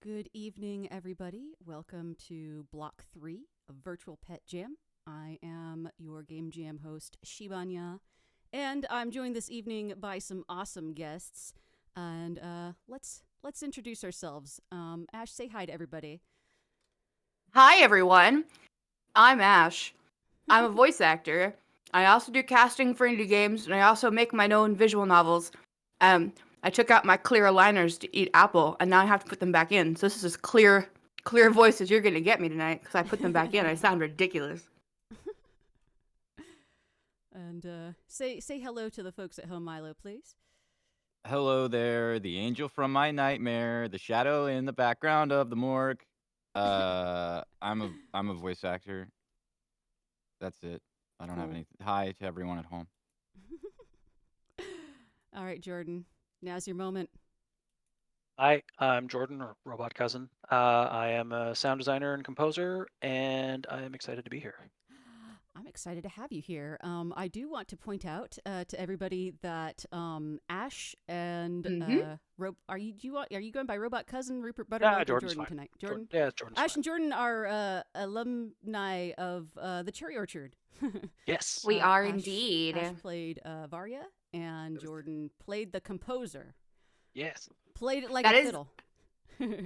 Good evening, everybody. Welcome to Block 3 of Virtual Pet Jam. I am your Game Jam host, Shibanya, and I'm joined this evening by some awesome guests. And let's introduce ourselves. Ash, say hi to everybody. Hi, everyone. I'm Ash. I'm a voice actor. I also do casting for indie games, and I also make my own visual novels. I took out my clear aligners to eat apple, and now I have to put them back in. So this is as clear voice as you're gonna get me tonight, because I put them back in. I sound ridiculous. And say hello to the folks at home, Milo, please. Hello there, the angel from my nightmare, the shadow in the background of the morgue. I'm a voice actor. That's it. I don't have Cool. any. Hi to everyone at home. All right, Jordan. Now's your moment. Hi, I'm Jordan, or Robot Cousin. I am a sound designer and composer, and I am excited to be here. I'm excited to have you here. I do want to point out to everybody that Ash and Mhm. are you going by Robot Cousin, Rupert Buttermilk, or Jordan's Jordan fine. tonight? Jordan. Yeah, Jordan's Ash fine. and Jordan are alumni of the Cherry Orchard. Yes. We are Ash indeed. played Varya, and Jordan played the composer. Yes. Played it like That a is, fiddle.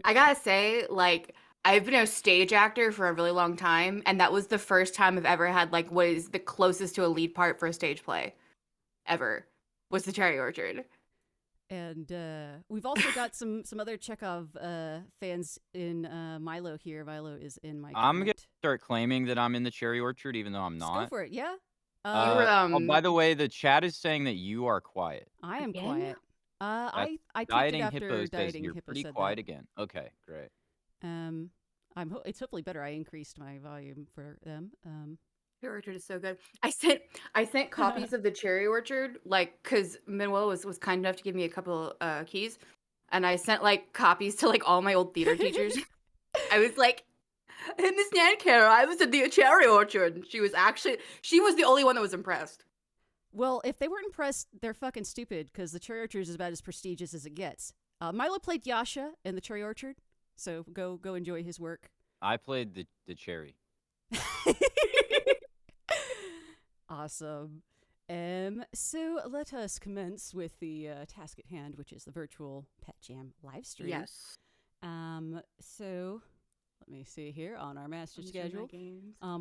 I gotta say, I've been a stage actor for a really long time, and that was the first time I've ever had, what is the closest to a lead part for a stage play ever, was the Cherry Orchard. And we've also got some other Chekhov fans in Milo here. Milo is in my I'm gonna current. start claiming that I'm in the cherry orchard, even though I'm Just go not. for it, yeah. You were, Oh, by the way, the chat is saying that you are quiet. I am again? quiet. That I tweaked it dieting hippo after says dieting you're hippo pretty said quiet that. again. Okay, great. It's hopefully better. I increased my volume for them. Cherry Orchard is so good. I sent copies of the Cherry Orchard, because Manuel was kind enough to give me a couple keys, and I sent copies to all my old theater teachers. I was like, in Miss Nankara, I was at the Cherry Orchard. And she was the only one that was impressed. Well, if they weren't impressed, they're fucking stupid because the Cherry Orchard is about as prestigious as it gets. Milo played Yasha in the Cherry Orchard, so go enjoy his work. I played the cherry. Awesome. So let us commence with the task at hand, which is the virtual Pet Jam live stream. Yes. So let me see here on our master schedule.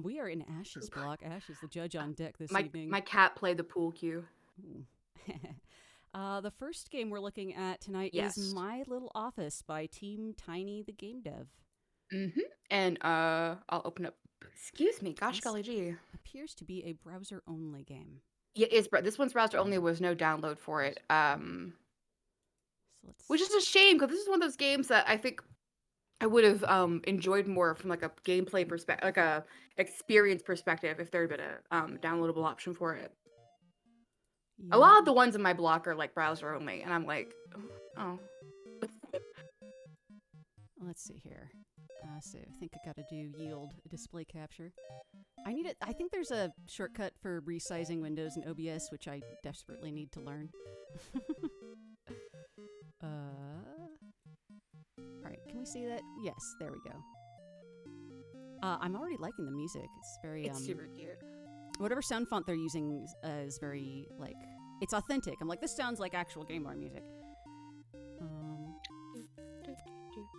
We are in Ash's block. Ash is the judge on deck this evening. My cat played the pool cue. The first game we're looking at tonight Yes. is My Little Office by Team Tiny the Game Dev. And I'll open up. Excuse me. Gosh Yes. golly gee. Appears to be a browser-only game. Yeah, this one's browser only. Was no download for it. So let's. Which is a shame because this is one of those games that I think I would have enjoyed more from a gameplay perspective, like a experience perspective, if there had been a downloadable option for it. A lot of the ones in my block are browser only, and I'm like, oh. Let's see here. So I think I gotta do yield display capture. I need it. I think there's a shortcut for resizing windows in OBS, which I desperately need to learn. All right, can we see that? Yes, there we go. I'm already liking the music. It's very It's super cute. whatever sound font they're using is very it's authentic. I'm like, this sounds like actual Game Boy music. What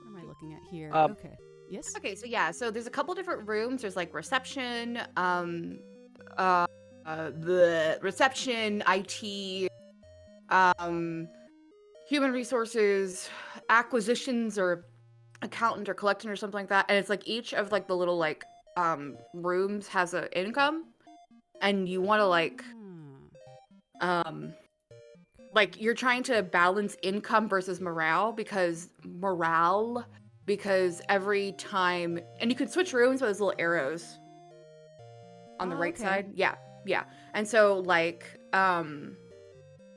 am I looking at here? Okay. Yes. Okay, so yeah, so there's a couple different rooms. There's reception, the reception, IT, human resources, acquisitions, or accountant or collectant or something like that. And it's each of the little rooms has an income, and you want to you're trying to balance income versus because every time, and you can switch rooms with those little arrows on the right okay. side. Yeah. And so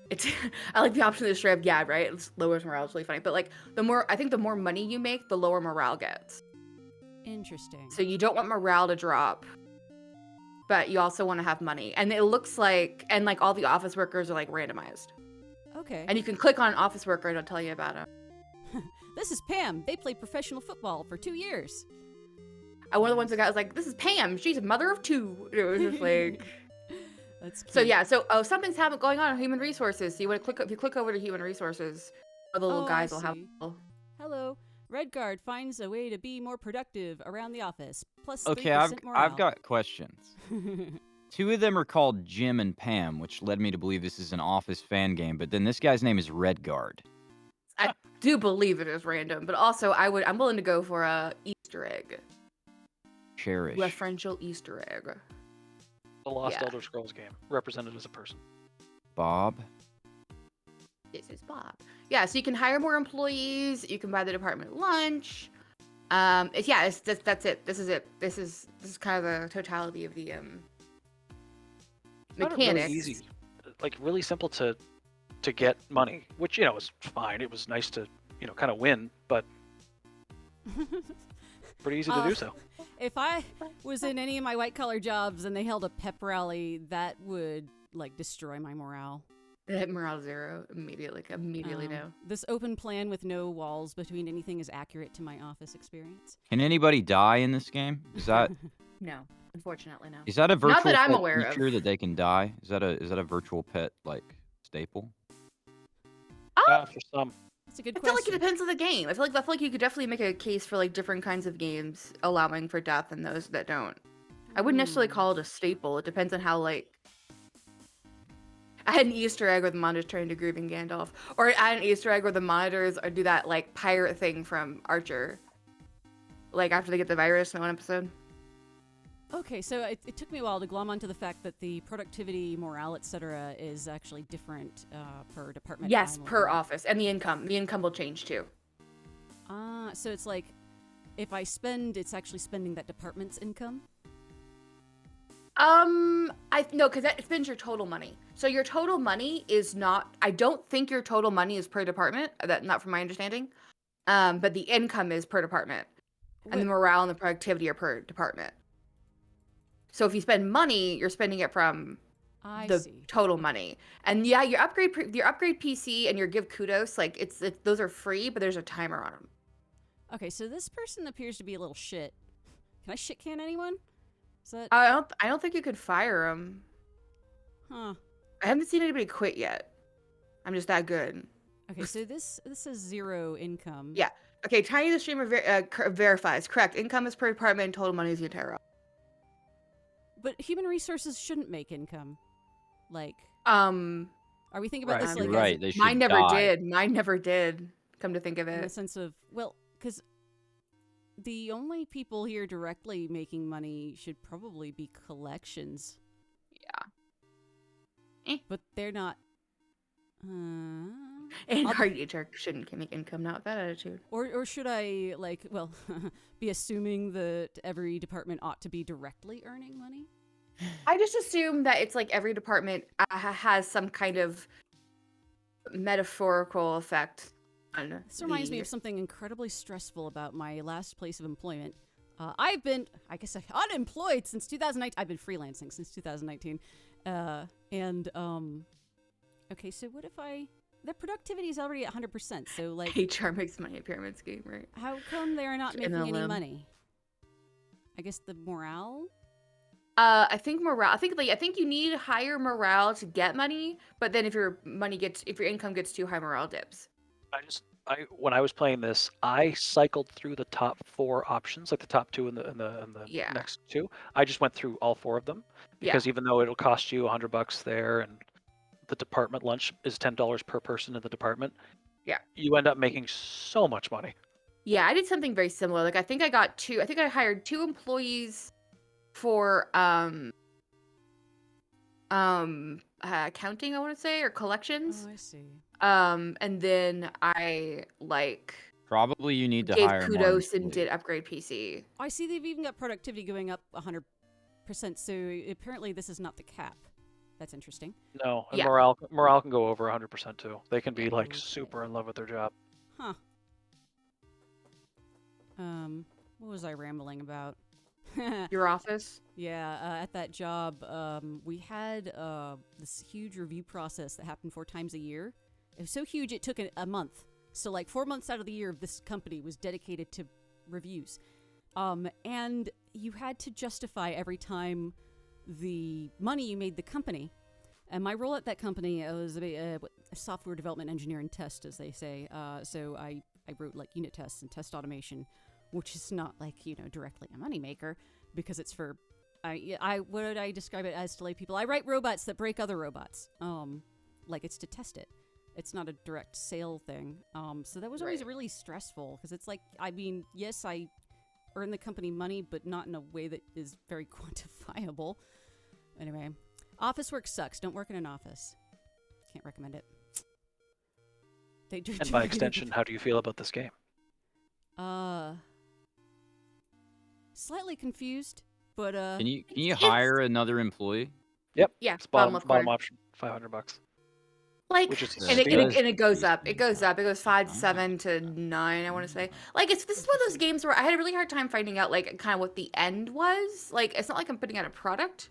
it's I like the option of the strip. Yeah, right. It lowers morale. It's really funny. But the more money you make, the lower morale gets. Interesting. So you don't want morale to drop, but you also want to have money. And it looks and all the office workers are randomized. Okay. And you can click on an office worker and it'll tell you about him. This is Pam. They played professional football for 2 years. One of the ones that got was like, "This is Pam. She's a mother of 2." It was just like. That's cute. So yeah, something's going on in human resources. So you want to click if you click over to human resources, all the little Oh, guys I will have. see. Hello. Redguard finds a way to be more productive around the office. Plus 3% Okay, I've morale. got questions. 2 of them are called Jim and Pam, which led me to believe this is an Office fan game. But then this guy's name is Redguard. I do believe it is random, but also I'm willing to go for a Easter egg, Cherish. referential Easter egg. The Lost Yeah. Elder Scrolls game, represented as a person. Bob. This is Bob. Yeah, so you can hire more employees. You can buy the department lunch. That's it. This is it. This is kind of the totality of the Found it mechanics. really easy, like really simple to get money, which is fine. It was nice to kind of win, but pretty easy to do so. If I was in any of my white collar jobs and they held a pep rally, that would like destroy my morale. It hit morale 0 immediately. No. This open plan with no walls between anything is accurate to my office experience. Can anybody die in this game? Is that No, unfortunately, no. a virtual that I'm pet aware of. feature that they can die? Is that a virtual pet like staple? For some, That's a good I feel like question. it depends on the game. I feel like you could definitely make a case for like different kinds of games allowing for death and those that don't. I wouldn't necessarily call it a staple. It depends on how like. I had an Easter egg where the monitors turn into grieving Gandalf, or I had an Easter egg where the monitors do that like pirate thing from Archer. Like after they get the virus in one episode. Okay, so it took me a while to glom onto the fact that the productivity, morale, etc., is actually different per department. Yes, I'm per looking at. office, and the income will change too. So it's like if I spend, it's actually spending that department's income. Because that spends your total money. So your total money is not. I don't think your total money is per department. That not from my understanding. But the income is per department, and the morale and the productivity are per department. So if you spend money, you're spending it from I the see. total money. And yeah, your upgrade PC and your give kudos, like those are free, but there's a timer on them. Okay, so this person appears to be a little shit. Can I shit can anyone? Is that I don't think you could fire them. huh? I haven't seen anybody quit yet. I'm just that good. Okay, so this is 0 income. Yeah. Okay, Tiny the streamer verifies. Correct. Income is per department and total money is the entire office. But human resources shouldn't make income. Like, Are are we thinking about Right. this You're like right. as They should Mine never die. did. Mine never did. Come to think of in the it. sense of, well, because the only people here directly making money should probably be collections. Eh. But they're not. And I'll- our HR shouldn't make income now with that attitude. Or should I, like, well, be assuming that every department ought to be directly earning money? I just assume that it's like every department has some kind of metaphorical effect on This reminds me the- of something incredibly stressful about my last place of employment. I've been, I guess, unemployed since 2019. I've been freelancing since 2019. Okay, so what if the productivity is already at 100%, so, like, HR makes money at pyramid scheme, right? how come they're not In making a any limb. money? I guess the morale? I think morale. I think you need higher morale to get money, but then if your income gets too high, morale dips. When I was playing this, I cycled through the top 4 options, like the top 2 and the Yeah. next 2. I just went through all 4 of them because even though it'll cost you $100 there, and the department lunch is $10 per person in the department, Yeah. you end up making so much money. Yeah, I did something very similar. Like I think I hired 2 employees for accounting, I want to say, or collections. Oh, I see. And then I Probably you need to gave hire more kudos and employees. did upgrade PC. I see they've even got productivity going up 100%, so apparently this is not the cap. That's interesting. No, and Yeah. morale can go over 100% too. They can be like Okay. super in love with their job. Huh. What was I rambling about? Your office? Yeah, at that job, we had this huge review process that happened 4 times a year. It was so huge it took a month. So like 4 months out of the year, this company was dedicated to reviews. And you had to justify every time the money you made the company. And my role at that company was a software development engineer and test, as they say. So I wrote like unit tests and test automation, which is not like, directly a moneymaker because it's for, what did I describe it as to lay people? I write robots that break other robots. Like it's to test it. It's not a direct sale thing. So that was always really stressful because it's like, yes, I earn the company money, but not in a way that is very quantifiable. Anyway, office work sucks. Don't work in an office. Can't recommend it. And by extension, how do you feel about this game? Slightly confused, but Can you hire another employee? Yep. Yeah, It's bottom corner. option, $500. Like, Which is and it stupid. goes up. It goes up. It goes 5 to 7 to 9, I want to say. Like, this is one of those games where I had a really hard time finding out, like, kind of what the end was. Like, it's not like I'm putting out a product.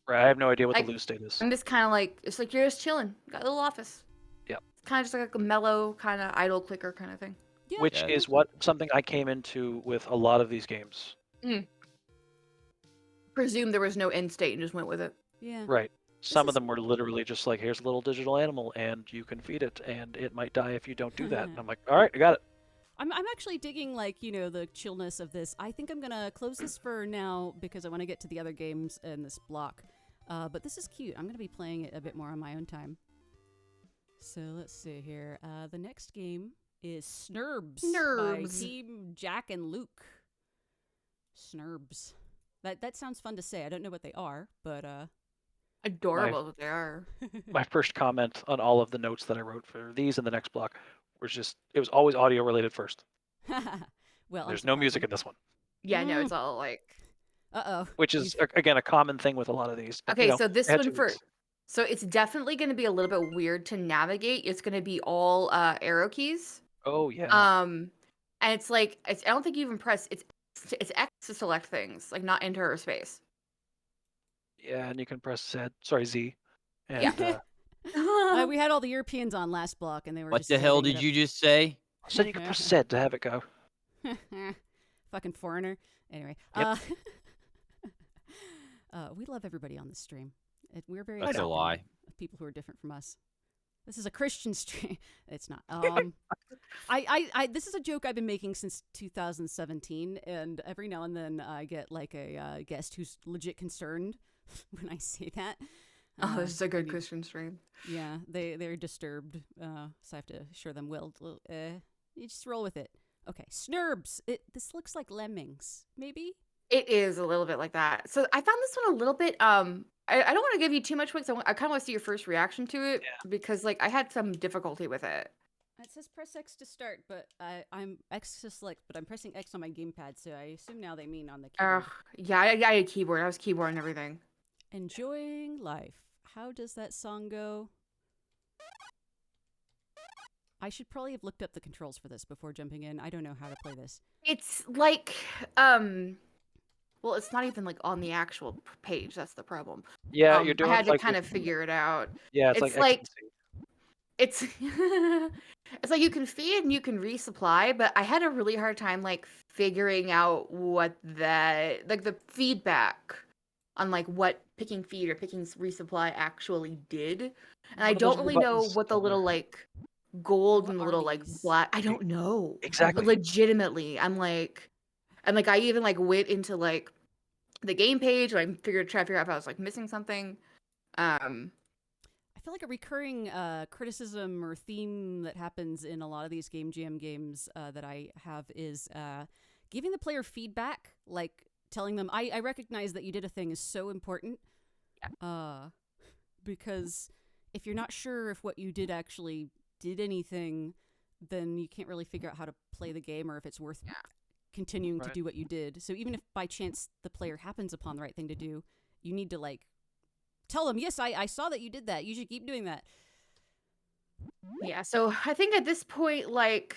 Right, I have no idea what Like, the loose state is. I'm just kind of like, it's like you're just chilling. Got a little office. Yep. It's kind of just like a mellow, kind of idle clicker kind of thing. yeah, Which Yeah. is something I came into with a lot of these games. Presume there was no end state and just went with it. yeah. Right. Some is- of them were literally just like, here's a little digital animal, and you can feed it, and it might die if you don't do that. And I'm like, all right, I got it. I'm actually digging like the chillness of this. I think I'm gonna close this for now because I want to get to the other games in this block. But this is cute. I'm gonna be playing it a bit more on my own time. So let's see here. The next game is Snurbs by Snurbs. Team Jack and Luke. Snurbs. That sounds fun to say. I don't know what they are, but Adorable that they are. My first comment on all of the notes that I wrote for these and the next block was just, it was always audio related first. well, There's no music in this one, Yeah, no, it's all like. Uh-oh. which is, again, a common thing with a lot of these. But, Okay, so this it had one 2 for. weeks. So it's definitely going to be a little bit weird to navigate. It's going to be all arrow keys. Oh, yeah. And it's like I don't think you even press it's X to select things, like not enter or space. Yeah, and you can press Z. And, Yeah. We had all the Europeans on last block, and they were What just the hell setting it did you just say? so you can press Z to have it go. up. Fucking foreigner. Anyway, Yep. we love everybody on this stream. We're very That's a accepting lie. of people who are different from us. This is a Christian stream. It's not. I this is a joke I've been making since 2017, and every now and then I get like a guest who's legit concerned when I say that. Oh, this is a good maybe- Christian stream. Yeah, they're disturbed, so I have to assure them. Well, you just roll with it. Okay, Snurbs. This looks like Lemmings, maybe. It is a little bit like that. So I found this one a little bit. I don't want to give you too much because I kind of want to see your first reaction to it because like I had some difficulty with it. It says press X to start, but I'm X to select, but I'm pressing X on my gamepad, so I assume now they mean on the keyboard. Yeah, I had a keyboard. I was keyboard and everything. Enjoying life. How does that song go? I should probably have looked up the controls for this before jumping in. I don't know how to play this. It's like well, it's not even like on the actual page. That's the problem. Yeah, you're doing I had to like kind of figure it out. Yeah, it's it's like like- X and Z. It's it's like you can feed and you can resupply, but I had a really hard time like figuring out what that like the feedback on like what picking feed or picking resupply actually did. And I What are those don't really know buttons what the over little like gold What and are little like these? black. I don't know. Exactly. Legitimately, I'm like I even like went into like the game page and I try to figure out if I was like missing something. I feel like a recurring criticism or theme that happens in a lot of these Game Jam games that I have is giving the player feedback, like telling them, I recognize that you did a thing is so important. Because if you're not sure if what you did actually did anything, then you can't really figure out how to play the game or if it's worth continuing to Right. do what you did. So even if by chance the player happens upon the right thing to do, you need to like tell them, yes, I saw that you did that. You should keep doing that. Yeah, so I think at this point, like,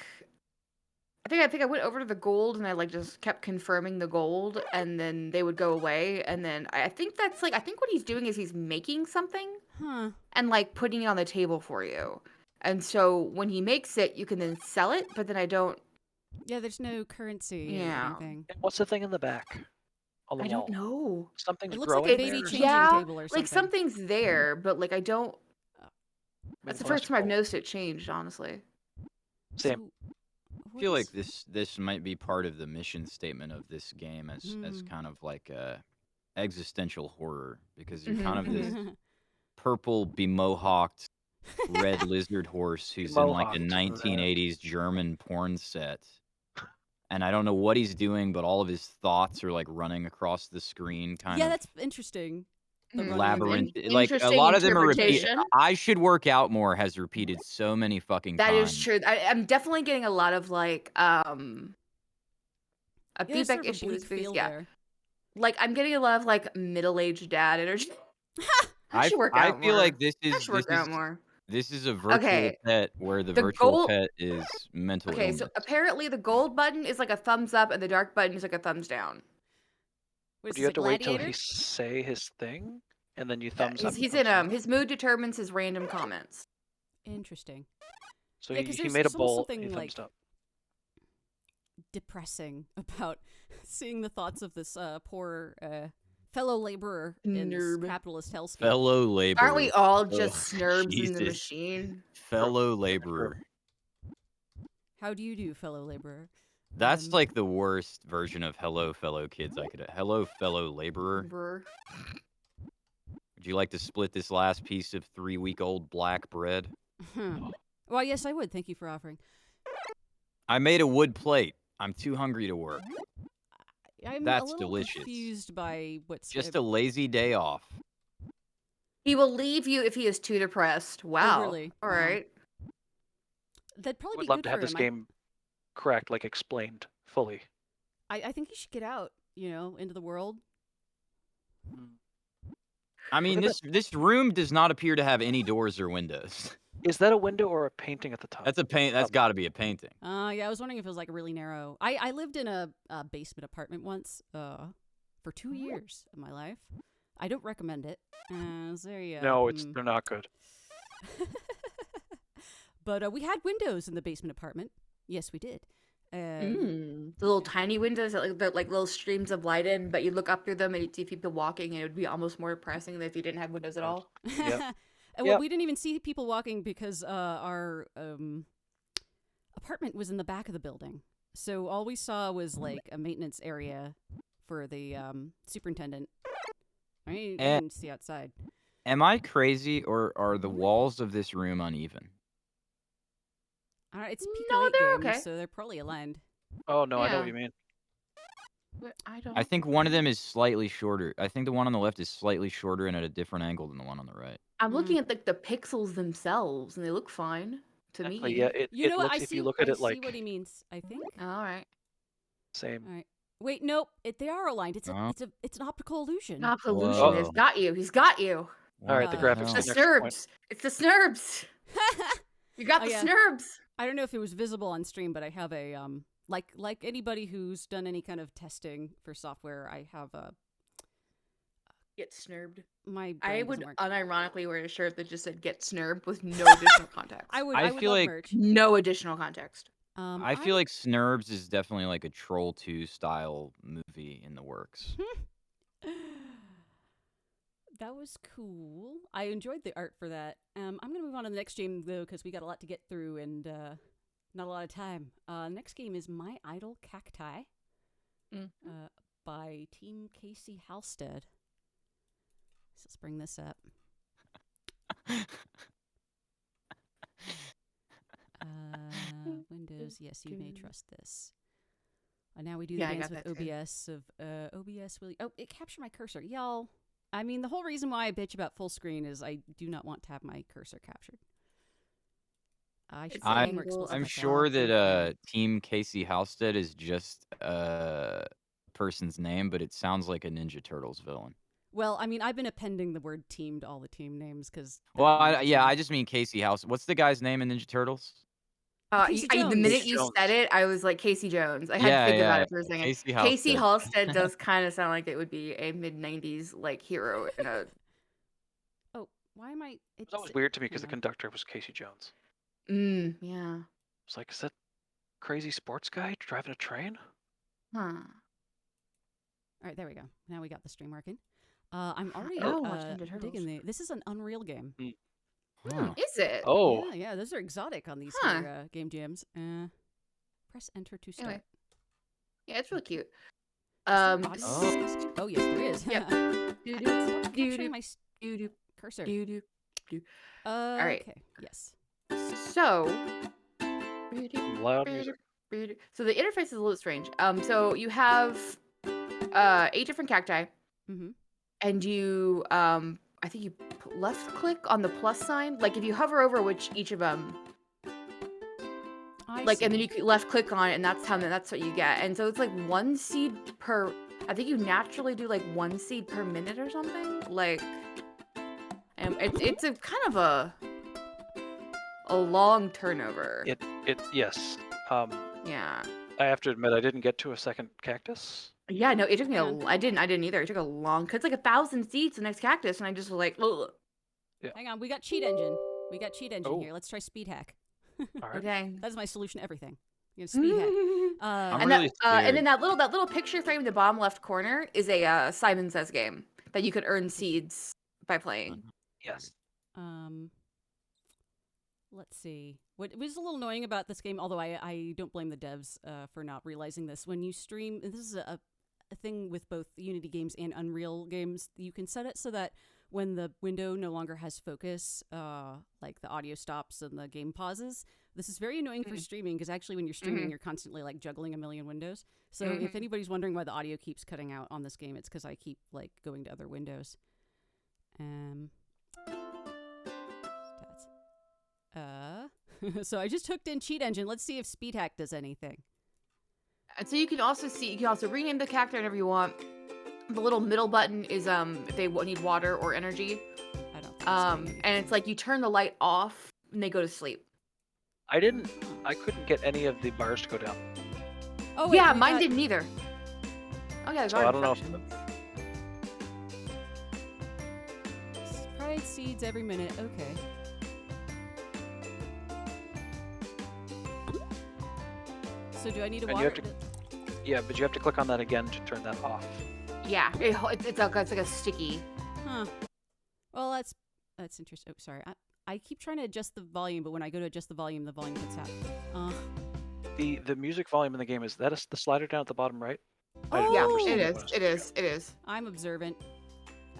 I think I went over to the gold and I like just kept confirming the gold, and then they would go away, and then I think that's like I think what he's doing is he's making something Huh. and like putting it on the table for you. And so when he makes it, you can then sell it, but then I don't. Yeah, there's no currency Yeah. or anything. And what's the thing in the back on the I wall? don't know. Something's It looks like growing a baby there. changing Yeah, table or like something. something's there, but like I don't. Maybe That's the the first plastic time I've bowl. noticed it changed, honestly. Same. So, I feel what like is- this might be part of the mission statement of this game as kind of like a existential horror, because you're kind of this purple bemohawked red lizard horse who's in like a Bemohawked, 1980s German porn set. And I don't know what he's doing, but all of his thoughts are like running across the screen, kind yeah, of that's interesting. The Hmm. running labyrinth. In- Like a interesting lot of them are repeated. interpretation. I should work out more has repeated so many fucking That times. is true. I'm definitely getting a lot of like a Yeah, there's feedback sort of a issue bleak is because feel yeah, there. like I'm getting a lot of like middle-aged dad energy. I should work I out feel more. like this I is should work out more. this is a virtual Okay, pet where the the virtual goal. pet is mental Okay, illness. so apparently the gold button is like a thumbs up, and the dark button is like a thumbs down. What is Do you this, have a to wait till gladiator? he say his thing, and then you Yeah, thumbs up? he's thumbs in down? his mood determines his random comments. Interesting. So Yeah, 'cause he there's made a almost bowl. something, He thumbs like, up. Depressing about seeing the thoughts of this poor fellow laborer in this Nerd. capitalist hellscape. Fellow laborer. Aren't we all Ugh, just snurbs in the Jesus. machine? Fellow laborer. How do you do, fellow laborer? That's Um, like the worst version of hello, fellow kids I could. Hello, fellow laborer. Brr. Would you like to split this last piece of 3-week-old black bread? Well, yes, I would. Thank you for offering. I made a wood plate. I'm too hungry to work. I'm That's a little delicious. confused by what's Just a lazy day off. He will leave you if he is too depressed. Wow. really? All Wow. right. That'd probably Would be love good to for have this him. game correct, like explained fully. I think he should get out, into the world. I mean, this room does not appear to have any doors or windows. Is that a window or a painting at the top? That's a paint. That's got to be a painting. Yeah, I was wondering if it was like a really narrow. I lived in a basement apartment once for 2 years of my life. I don't recommend it. So there you go. No, they're not good. But we had windows in the basement apartment. Yes, we did. The little tiny windows that like little streams of light in, but you look up through them and you see people walking, and it would be almost more depressing than if you didn't have windows at all. Yep. Well, Yep. we didn't even see people walking because our apartment was in the back of the building. So all we saw was like a maintenance area for the superintendent. I mean, you didn't see outside. Am I crazy, or are the walls of this room uneven? I don't know, it's Pico No, 8 they're games, okay. so they're probably aligned. Oh no, I know Yeah. what you mean. But I don't. I think one of them is slightly shorter. I think the one on the left is slightly shorter and at a different angle than the one on the right. I'm looking at like the pixels themselves, and they look fine to me. Exactly, yeah, it You know what? looks, I if see. you look at I it see like what he means. I think. All right. same. All right. Wait, nope. They are aligned. It's Oh. it's an optical illusion. Not pollution. He's Whoa. got you. He's got you. All right, the What graphics It's hell? the next point. snurbs. It's the snurbs. You got Oh, the yeah. snurbs. I don't know if it was visible on stream, but I have a like anybody who's done any kind of testing for software, I have a Get snurbed. my I brain would doesn't work. unironically wear a shirt that just said "Get snurbed" with no additional context. I would I would feel love like- merch. No additional context. I feel like Snurbs is definitely like a Troll 2 style movie in the works. That was cool. I enjoyed the art for that. I'm gonna move on to the next game though, because we got a lot to get through and not a lot of time. Next game is My Idol Cacti, by Team Casey Halstead. So let's bring this up. Windows, yes, you may trust this. Now we do Yeah, the I dance got with that too. OBS of OBS. It captured my cursor, y'all. I mean, the whole reason why I bitch about full screen is I do not want to have my cursor captured. I should It's say an more angle explicit of I'm about sure that. that Team Casey Halstead is just a person's name, but it sounds like a Ninja Turtles villain. Well, I mean, I've been appending the word team to all the team names because. Well, I just mean Casey Halstead. What's the guy's name in Ninja Turtles? Casey The Jones. minute Casey you Jones. said it, I was like Casey Jones. I had to think about it for a second. Casey Casey Halstead. Halstead does kind of sound like it would be a mid-90s like hero in a. Oh, why am I? That was weird to me because the Hang on. conductor was Casey Jones. Yeah. It's like, is that crazy sports guy driving a train? Huh. All right, there we go. Now we got the stream working. I'm already Watch Ninja Turtles. digging this is an Unreal game. Huh. Is it? Oh, Yeah, those are exotic on these Huh. here, game jams. Press enter to start. Anyway. Yeah, it's really cute. Is there Um. audio Oh. on this game? Oh, yes, there is. Yep. I can't stop capturing my Doo-doo, cursor. doo-doo. right. Okay. Yes. So. loud music. So the interface is a little strange. So you have 8 different cacti, Mm-hmm. and you I think you left click on the plus sign. Like if you hover over each of them, and then you can left click on it, and that's what you get. And so it's like 1 seed per. I think you naturally do like 1 seed per minute or something. Like, and it's a kind of a long turnover. Yes. Yeah. I have to admit, I didn't get to a second cactus. Yeah, no, it took me Yeah. I didn't either. It took a long, cause it's like 1,000 seeds the next cactus, and I just was like, ugh. Hang on, we got cheat engine. Oh. Here. Let's try speed hack. All right. Okay. That's my solution to everything. You know, speed hack. I'm and really and then scared. that little picture frame in the bottom left corner is a Simon Says game that you can earn seeds by playing. Yes. Let's see. What was a little annoying about this game, although I don't blame the devs for not realizing this. When you stream, and this is a thing with both Unity games and Unreal games, you can set it so that when the window no longer has focus, like the audio stops and the game pauses. This is very annoying for streaming because actually when you're streaming, you're constantly like juggling a million windows. So if anybody's wondering why the audio keeps cutting out on this game, it's because I keep like going to other windows. Stats. So I just hooked in Cheat Engine. Let's see if Speed Hack does anything. And so you can also rename the cacti whenever you want. The little middle button is if they need water or energy. I don't think it's doing anything. And it's like you turn the light off and they go to sleep. I couldn't get any of the bars to go down. Oh, wait, Yeah, we mine got- didn't either. Oh yeah, So I don't know if instructions. Sprite seeds every minute. Okay. So do I need to And you water? have Yeah, but you have to click on that again to turn that off. Yeah, it's like a sticky. Huh. Well, that's interesting. Oh, sorry. I keep trying to adjust the volume, but when I go to adjust the volume cuts out. The music volume in the game, is that the slider down at the bottom right? Oh, Yeah, Oh! it is. I'm observant.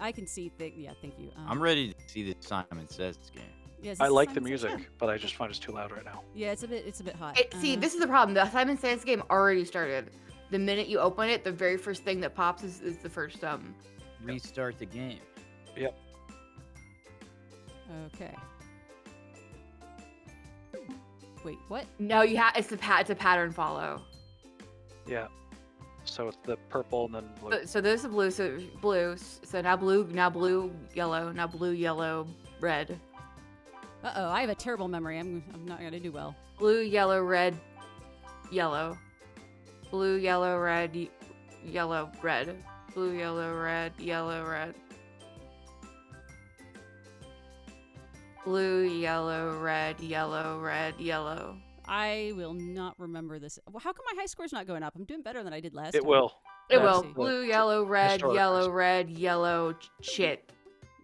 I can see things. Yeah, thank you. I'm ready to see the Simon Says game. Yes, I this is like the Simon Says. music, but I just find it's too loud right now. Yeah, it's a bit hot. See, this is the problem. The Simon Says game already started. The minute you open it, the very first thing that pops is the first Restart the game. Yep. Okay. Wait, what? No, it's a pattern follow. Yeah. So it's the purple and then blue. So there's the blue, so blue. So now blue, yellow, now blue, yellow, red. Uh-oh, I have a terrible memory. I'm not going to do well. Blue, yellow, red, yellow. Blue, yellow, red, yellow, red. Blue, yellow, red, yellow, red. Blue, yellow, red, yellow, red, yellow. I will not remember this. Well, how come my high score's not going up? I'm doing better than I did last It time. will. It That's will. the Blue, yellow, red, historic yellow, person. red, yellow, shit.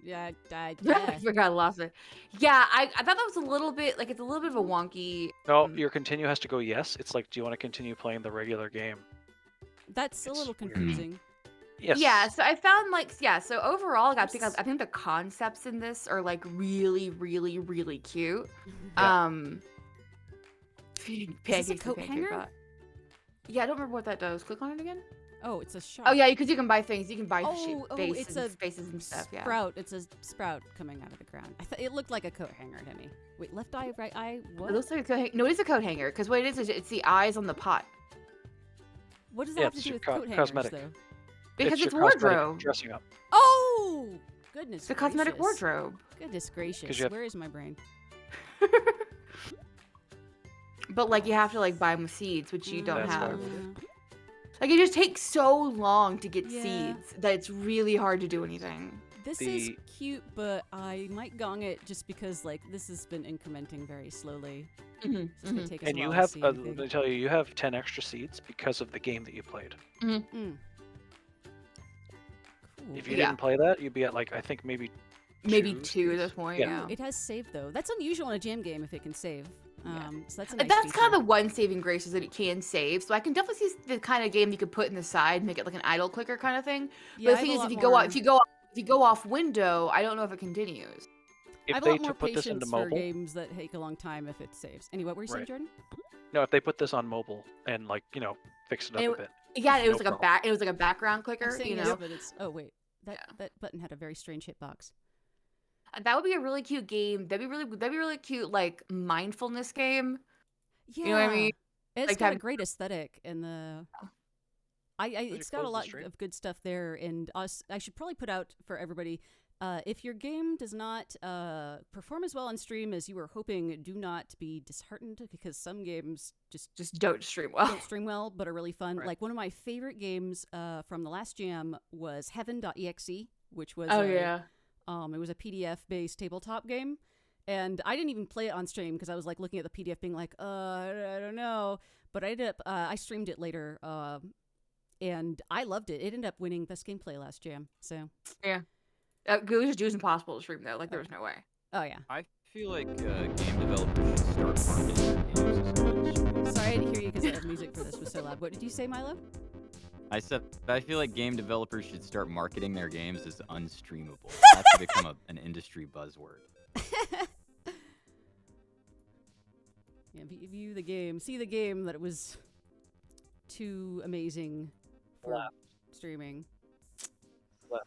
Yeah, I yeah. forgot I lost it. Yeah, I thought that was a little bit, like, it's a little bit of a wonky. No, your continue has to go yes. It's like, do you want to continue playing the regular game? That's a It's little weird. confusing. Yes. Yeah, so I found, like, so overall, I think the concepts in this are, like, really, really, really cute. Yeah. Feeding Is this a pancakes to coat Pancake hanger? Bot. Yeah, I don't remember what that does. Click on it again. Oh, it's a shop. Oh yeah, because you can buy things. You can buy it's a spaces and stuff. Yeah. Sprout. It's a sprout coming out of the ground. It looked like a coat hanger to me. Wait, left eye, right eye. What? It looks like a coat hanger. No, it is a coat hanger. Because what it is it's the eyes on the pot. What does that Yeah, have to it's do your with coat hangers, cosmetic. though? Because it's your cosmetic wardrobe. dressing up. Oh, goodness. It's a cosmetic gracious. wardrobe. Goodness gracious. you have- Where is my brain? But like you have to like buy them with seeds, which you don't That's why have. we Like it just takes so long to get Yeah. seeds that it's really hard to do anything. This is cute, but I might gong it just because like this has been incrementing very slowly. Mhm, So it's gonna take us a And you while have, to see let anything. me tell you have 10 extra seats because of the game that you played. Cool. If you Yeah. didn't play that, you'd be at like I think maybe Maybe 2 seats. at this point. Yeah. Yeah. It has saved though. That's unusual in a jam game if it can save. So that's a nice That's feature. kind of the one saving grace is that it can save. So I can definitely see the kind of game you could put in the side, make it like an idle clicker kind of thing. Yeah, But I the have thing a is, lot if you more- go off window, I don't know if it continues. I If have a they lot more put this into patience for mobile, games that take a long time if it saves. Anyway, what were you saying, Right. Jordan? no, if they put this on mobile and like fix it up And a bit. Yeah, it No was like problem. it was like a background I'm clicker, saying you yes, know. but it's. Oh wait, that Yeah. that button had a very strange hitbox. That would be a really cute game. That'd be really cute, like mindfulness game. Yeah, You know what I mean? It's Like got a having- great aesthetic and the. It's got a close the lot stream? of good stuff there, and I should probably put out for everybody. If your game does not perform as well on stream as you were hoping, do not be disheartened because some games Just don't stream well. don't stream well but are really fun. Right. Like one of my favorite games from the last jam was Heaven.exe, which was Oh yeah. it was a PDF based tabletop game. And I didn't even play it on stream because I was like looking at the PDF being like, I don't know. But I ended up, I streamed it later and I loved it. It ended up winning best gameplay last jam. So, It was just impossible to stream though. Like there was no way. oh yeah. I feel like game developers should start marketing their games as unstreamable. Sorry I had to hear you because the music for this was so loud. What did you say, Milo? I feel like game developers should start marketing their games as unstreamable. That should become an industry buzzword. Yeah, view the game. See the game that it was too amazing for Left. streaming. Left.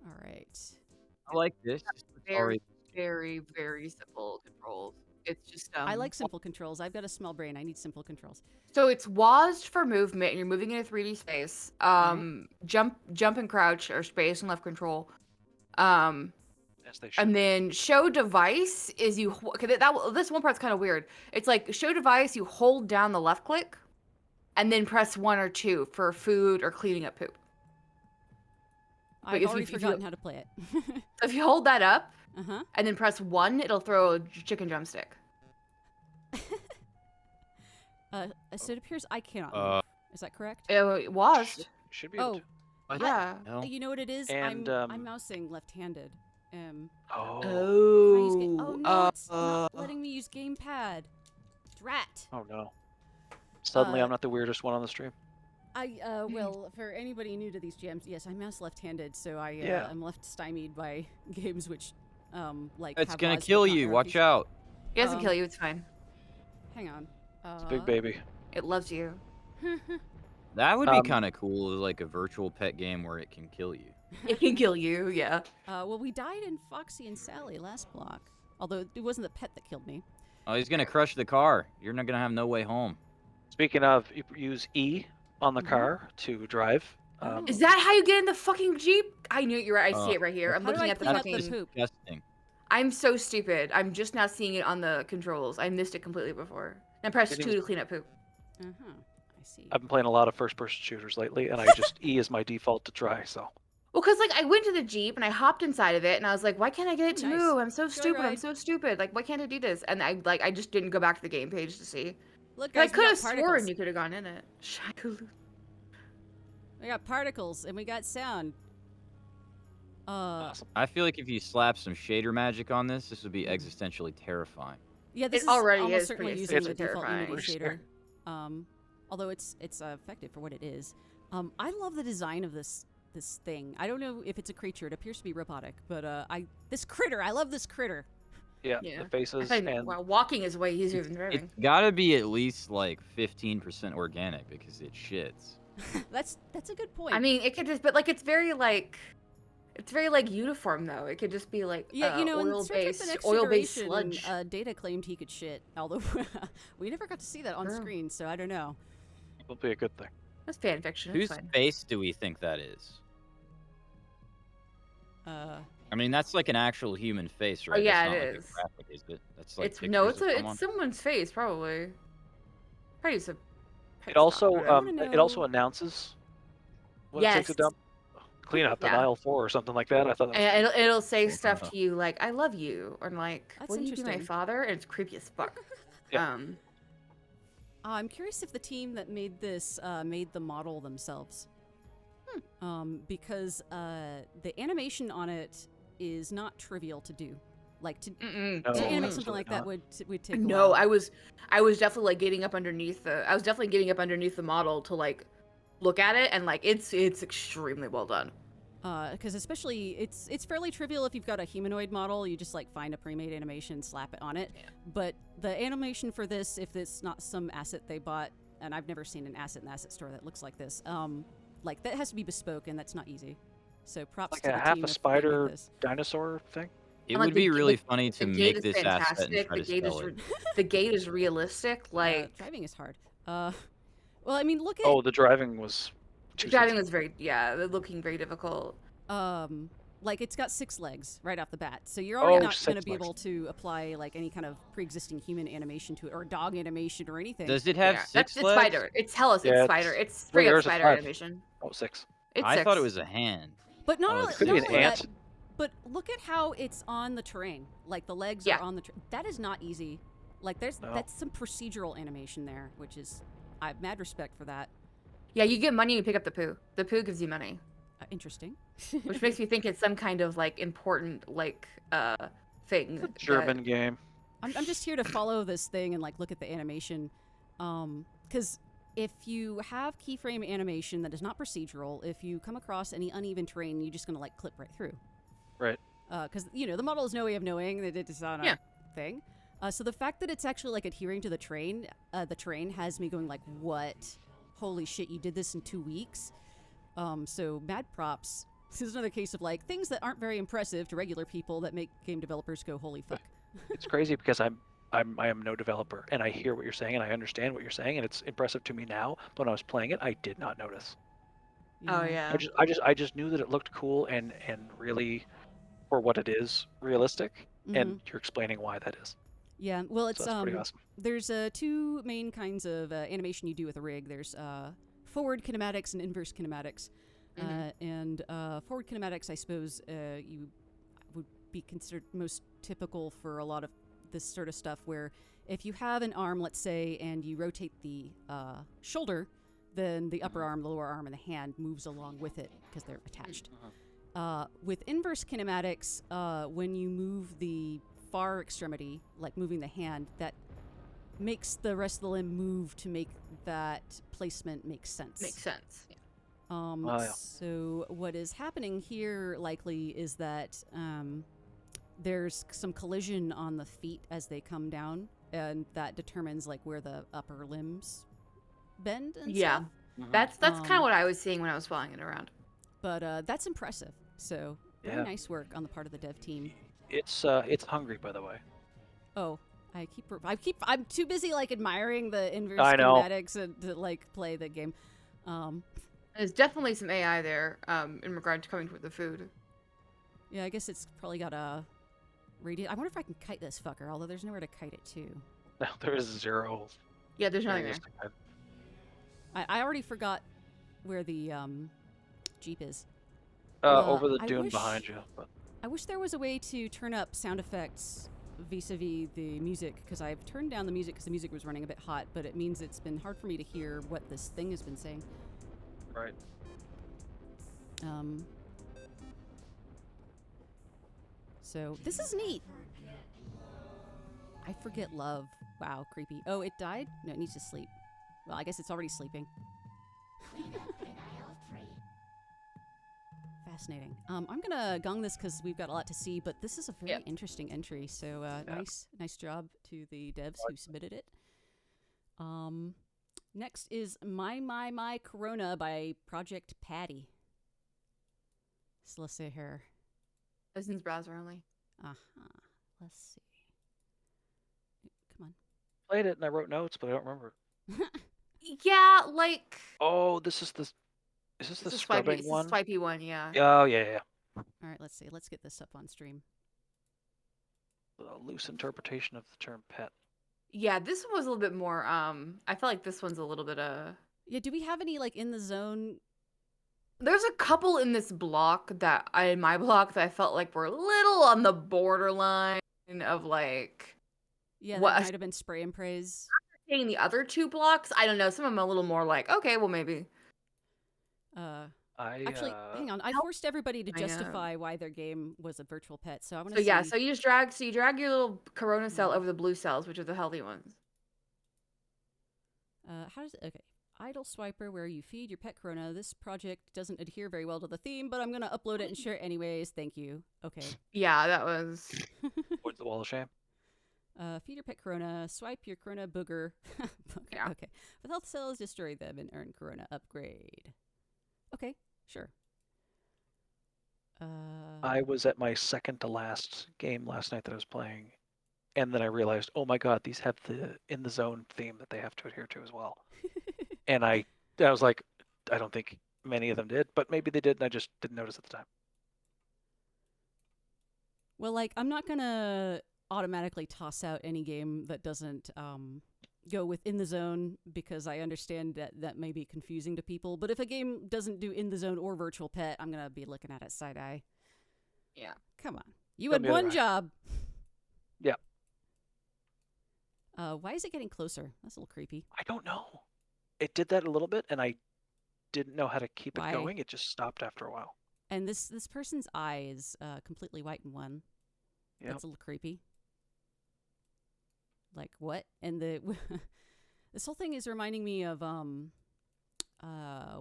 All right. I like this. Very, very simple controls. It's just I like simple controls. I've got a small brain. I need simple controls. So it's WASD for movement, and you're moving in a 3D space. Jump and crouch or space and left control. As they should. And then show device is you. Okay, this one part's kind of weird. It's like show device. You hold down the left click, and then press 1 or 2 for food or cleaning up poop. I've if already you- if you- forgotten how to play it. So if you hold that up Uh-huh. and then press 1, it'll throw a chicken drumstick. So it appears I cannot Uh, move. Is that correct? It was. Should be able Oh, to. What? Yeah. No. you know what it is? And, I'm mousing left-handed. Oh. Can I use oh no, it's uh, not letting me use gamepad. Drat. Oh no. Suddenly Uh, I'm not the weirdest one on the stream. Well, for anybody new to these jams, yes, I'm mouse left-handed, so Yeah. I'm left stymied by games which, like. It's have gonna WASD but kill not you. Watch hierarchies. out. It doesn't Um, kill you. It's fine. Hang on. It's a big baby. It loves you. That would be Um, kind of cool, like a virtual pet game where it can kill you. It can kill you. Yeah. Well, we died in Foxy and Sally last block. Although it wasn't the pet that killed me. Oh, he's gonna crush the car. You're not gonna have no way home. Speaking of, you use E on the Mhm. car to drive. Oh. Is that how you get in the fucking Jeep? I knew you're right. I see Uh, it right here. I'm How do looking I at the clean up fucking. the poop? Disgusting. I'm so stupid. I'm just now seeing it on the controls. I missed it completely before. Now press It 2 is- to clean up poop. Uh-huh. I see. I've been playing a lot of first-person shooters lately, and I just E is my default to try. So Well, because like I went to the Jeep and I hopped inside of it and I was like, why can't I get it to Nice. move? I'm so stupid. I'm Joyride. so stupid. Like, why can't I do this? And I just didn't go back to the game page to see. Look, But I guys, we could got have sworn particles. you could have gone in it. Shakaloo. We got particles and we got sound. awesome. I feel like if you slap some shader magic on this would be existentially terrifying. Yeah, this It is already almost is certainly pretty using the aesthetically default terrifying. Unity For shader. sure. Although it's effective for what it is. I love the design of this thing. I don't know if it's a creature. It appears to be robotic, but this critter. I love this critter. Yeah, Yeah. the I faces find, and well, walking is way easier than driving. It's gotta be at least like 15% organic because it shits. That's a good point. I mean, it could just, but like it's very like uniform though. It could just be like yeah, you know, in Star Trek: The Next oil-based Generation, sludge. Data claimed he could shit, although we never got to see that on True. screen, so I don't know. it'll be a good thing. That's fan fiction. Whose It's fine. face do we think that is? I mean, that's like an actual human face, right? yeah, That's it not like is. A graphic, is it? That's like It's pictures of someone? it's someone's face probably. Probably It also wanna it also know- announces when it Yes. takes a dump. clean out the Yeah. aisle 4 or something like that. I thought that was And neat. it'll say stuff to you like, "I love you," or like, That's "Will you be my interesting. father?" And it's creepy as fuck. Yeah. I'm curious if the team that made this made the model themselves. Because the animation on it is not trivial to do. Like to Mm-mm. No, to animate absolutely something like not. that would take a No, while. I was definitely like getting up underneath the. I was definitely getting up underneath the model to like look at it, and like it's extremely well done. Because especially it's fairly trivial if you've got a humanoid model, you just like find a pre-made animation, slap it on it. Yeah. But the animation for this, if it's not some asset they bought, and I've never seen an asset in the asset store that looks like this, like that has to be bespoke, and that's not easy. So props Like to a the half team a if they spider made this. dinosaur thing. It And, like, would the be g- really the- funny The to gate make is this asset and fantastic. try The to gate is sell it. the gate is realistic. Like Driving is hard. Well, I mean, look at Oh, the driving was the too driving sensitive. was looking very difficult. like it's got 6 legs right off the bat, so you're already not 6 going to be legs. able to apply like any kind of pre-existing human animation to it or dog animation or anything. Does it have Yeah, 6 it's legs? spider. It's Hellas. Yeah, It's spider. it's- It's Look, straight up yours is spider 5. animation. Oh, 6. It's I 6. thought it was a hand. But not Oh, only, it could not be an only that, ant. but look at how it's on the terrain. Like the legs Yeah. are on the that is not easy. Like No. that's some procedural animation there, which is I have mad respect for that. Yeah, you get money and you pick up the poo. The poo gives you money, Interesting. which makes me think it's some kind of like important like thing. that- German game. I'm just here to follow this thing and like look at the animation, because if you have keyframe animation that is not procedural, if you come across any uneven terrain, you're just gonna like clip right through. Right. Because the model has no way of knowing that it's on a Yeah. thing. So the fact that it's actually like adhering to the terrain has me going like, what? Holy shit! You did this in 2 weeks. So mad props. This is another case of like things that aren't very impressive to regular people that make game developers go, holy fuck. It's crazy because I am no developer, and I hear what you're saying and I understand what you're saying, and it's impressive to me now. But when I was playing it, I did not notice. Oh yeah. I just knew that it looked cool and really, for what it is, realistic. And you're explaining why that is. Yeah, well, So it's that's pretty awesome. there's 2 main kinds of animation you do with a rig. There's forward kinematics and inverse kinematics. And forward kinematics, I suppose, you would be considered most typical for a lot of this sort of stuff, where if you have an arm, let's say, and you rotate the shoulder, then the upper arm, the lower arm, and the hand moves along with it because they're attached. With inverse kinematics, when you move the far extremity, like moving the hand, that makes the rest of the limb move to make that placement make sense. Makes sense. Yeah. Yeah. So what is happening here likely is that there's some collision on the feet as they come down, and that determines like where the upper limbs bend and Yeah. stuff. That's kind of what I was seeing when I was following it around. But that's impressive. So very Yeah. nice work on the part of the dev team. It's hungry, by the way. Oh, I'm too busy like admiring the inverse I know. kinematics and to like play the game. There's definitely some AI there in regard to coming with the food. Yeah, I guess it's probably got a radius. I wonder if I can kite this fucker, although there's nowhere to kite it to. No, there is 0. Yeah, there's nothing there. realistic height. I already forgot where the Jeep is. Over the I dune wish- behind you. But I wish there was a way to turn up sound effects vis-a-vis the music, because I've turned down the music because the music was running a bit hot, but it means it's been hard for me to hear what this thing has been saying. right. So this is neat. I forget love. Wow, creepy. Oh, it died? No, it needs to sleep. Well, I guess it's already sleeping. Fascinating. I'm gonna gong this because we've got a lot to see, but this is a very Yep. interesting entry. So nice job to the devs who submitted it. Next is My Corona by Project Patty. So let's see here. This is browser only. Let's see. Come Played it and I wrote notes, but I don't remember. on. Yeah, like Oh, this is the scrubbing it's one. the swipey one. Yeah. Oh yeah. All right, let's see. Let's get this up on stream. A loose interpretation of the term pet. Yeah, this one was a little bit more. I feel like this one's a little bit Yeah, do we have any like in the zone There's a couple in this block in my block that I felt like were a little on the borderline of like. Yeah, What that might have been spray and praise. saying the other 2 blocks, I don't know. Some of them a little more like, okay, well maybe. Actually, hang on. I forced everybody to justify why their game was a virtual pet, so I want to. So yeah, so you drag your little Corona cell over the blue cells, which are the healthy ones. How does it? Okay. Idle Swiper, where you feed your pet Corona. This project doesn't adhere very well to the theme, but I'm going to upload it and share it anyways. Thank you. Okay. Yeah, that was. Towards the wall of shame. Feed your pet Corona. Swipe your Corona booger. Yeah. Okay. With health cells, destroy them and earn Corona upgrade. Okay, sure. I was at my second to last game last night that I was playing, and then I realized, oh my god, these have the in the zone theme that they have to adhere to as well. And I was like, I don't think many of them did, but maybe they did, and I just didn't notice at the time. Well, like, I'm not going to automatically toss out any game that doesn't go within the zone because I understand that may be confusing to people. But if a game doesn't do in the zone or virtual pet, I'm going to be looking at it side eye. Yeah. Come on. You had one job. Yeah. Why is it getting closer? That's a little creepy. I don't know. It did that a little bit, and I didn't know how to keep Why? it going. It just stopped after a while. And this person's eye is completely white and one. Yep. That's a little creepy. Like, what? And the this whole thing is reminding me of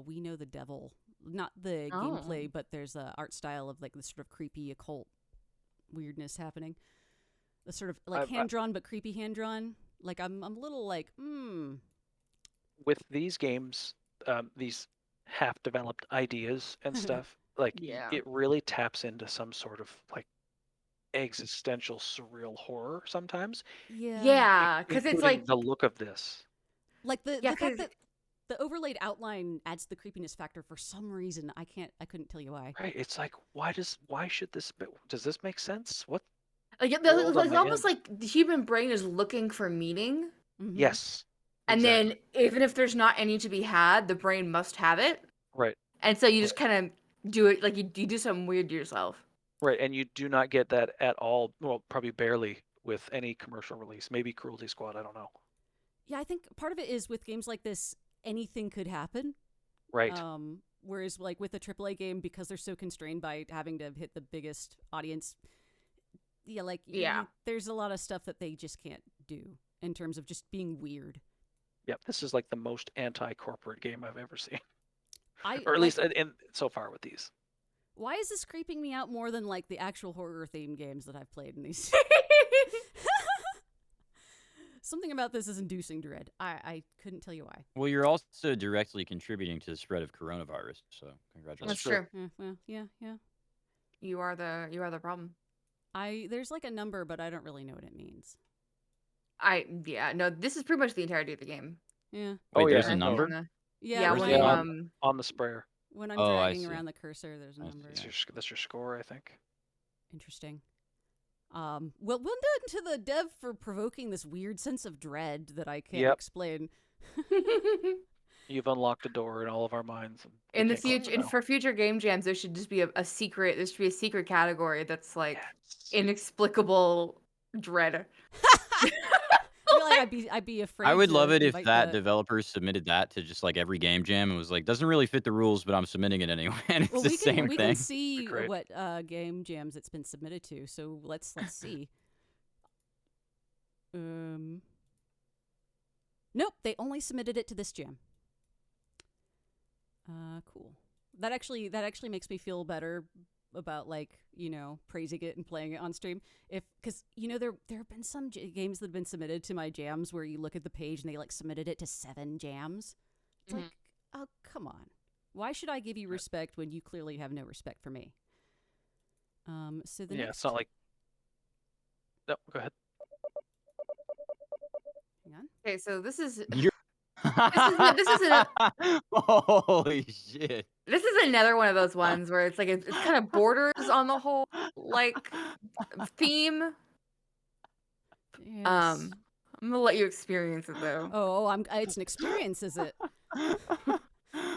We Know the Devil. Not the gameplay, but there's a art style of like this sort of creepy occult weirdness happening. The sort of like hand drawn but creepy hand drawn. Like I'm a little like With these games, these half developed ideas and stuff, like it really taps into some sort of like existential surreal horror sometimes. Yeah, because it's like the look of this. Like the fact that the overlaid outline adds the creepiness factor for some reason. I couldn't tell you why. Right. It's like why should this does this make sense? What? Like it's almost like the human brain is looking for meaning. Mm-hmm. Yes. And exactly. then even if there's not any to be had, the brain must have it. Right. And so you just kind of do it like you do something weird to yourself. Right, and you do not get that at all. Well, probably barely with any commercial release. Maybe Cruelty Squad. I don't know. Yeah, I think part of it is with games like this, anything could happen. Right. Whereas like with a AAA game, because they're so constrained by having to hit the biggest audience, there's a lot of stuff that they just can't do in terms of just being weird. Yep, this is like the most anti-corporate game I've ever seen. Or at least in so far with these. Why is this creeping me out more than like the actual horror themed games that I've played in these? Something about this is inducing dread. I couldn't tell you why. Well, you're also directly contributing to the spread of coronavirus, so congratulations. That's true. Well, yeah. You are the problem. There's like a number, but I don't really know what it means. No, this is pretty much the entirety of the game. Yeah. Wait, there's yeah. a number? Yeah, On the sprayer. When I'm I dragging see. around the cursor, there's a number. That's your score, I think. Interesting. Well done to the dev for provoking this weird sense of dread that I can't explain. You've unlocked a door in all of our minds. In the future, and for future game jams, there should just be a secret. There should be a secret category that's like inexplicable dread. I feel like I'd be afraid. I would love it if invite that developer submitted that to just like every game jam and was like, doesn't really fit the rules, but I'm submitting it anyway. And it's the same thing. We can see what game jams it's been submitted to. So let's see. Nope, they only submitted it to this jam. Cool. That actually makes me feel better about like, praising it and playing it on stream. Because there have been some games that have been submitted to my jams where you look at the page and they like submitted it to 7 jams. It's like, oh, come on. Why should I give you respect when you clearly have no respect for me? So the next... it's not like... No, go ahead. Hang on. Okay, so this is... this is holy shit. This is another one of those ones where it's like it's kind of borders on the whole like theme. Yes. I'm gonna let you experience it though. Oh, it's an experience, is it?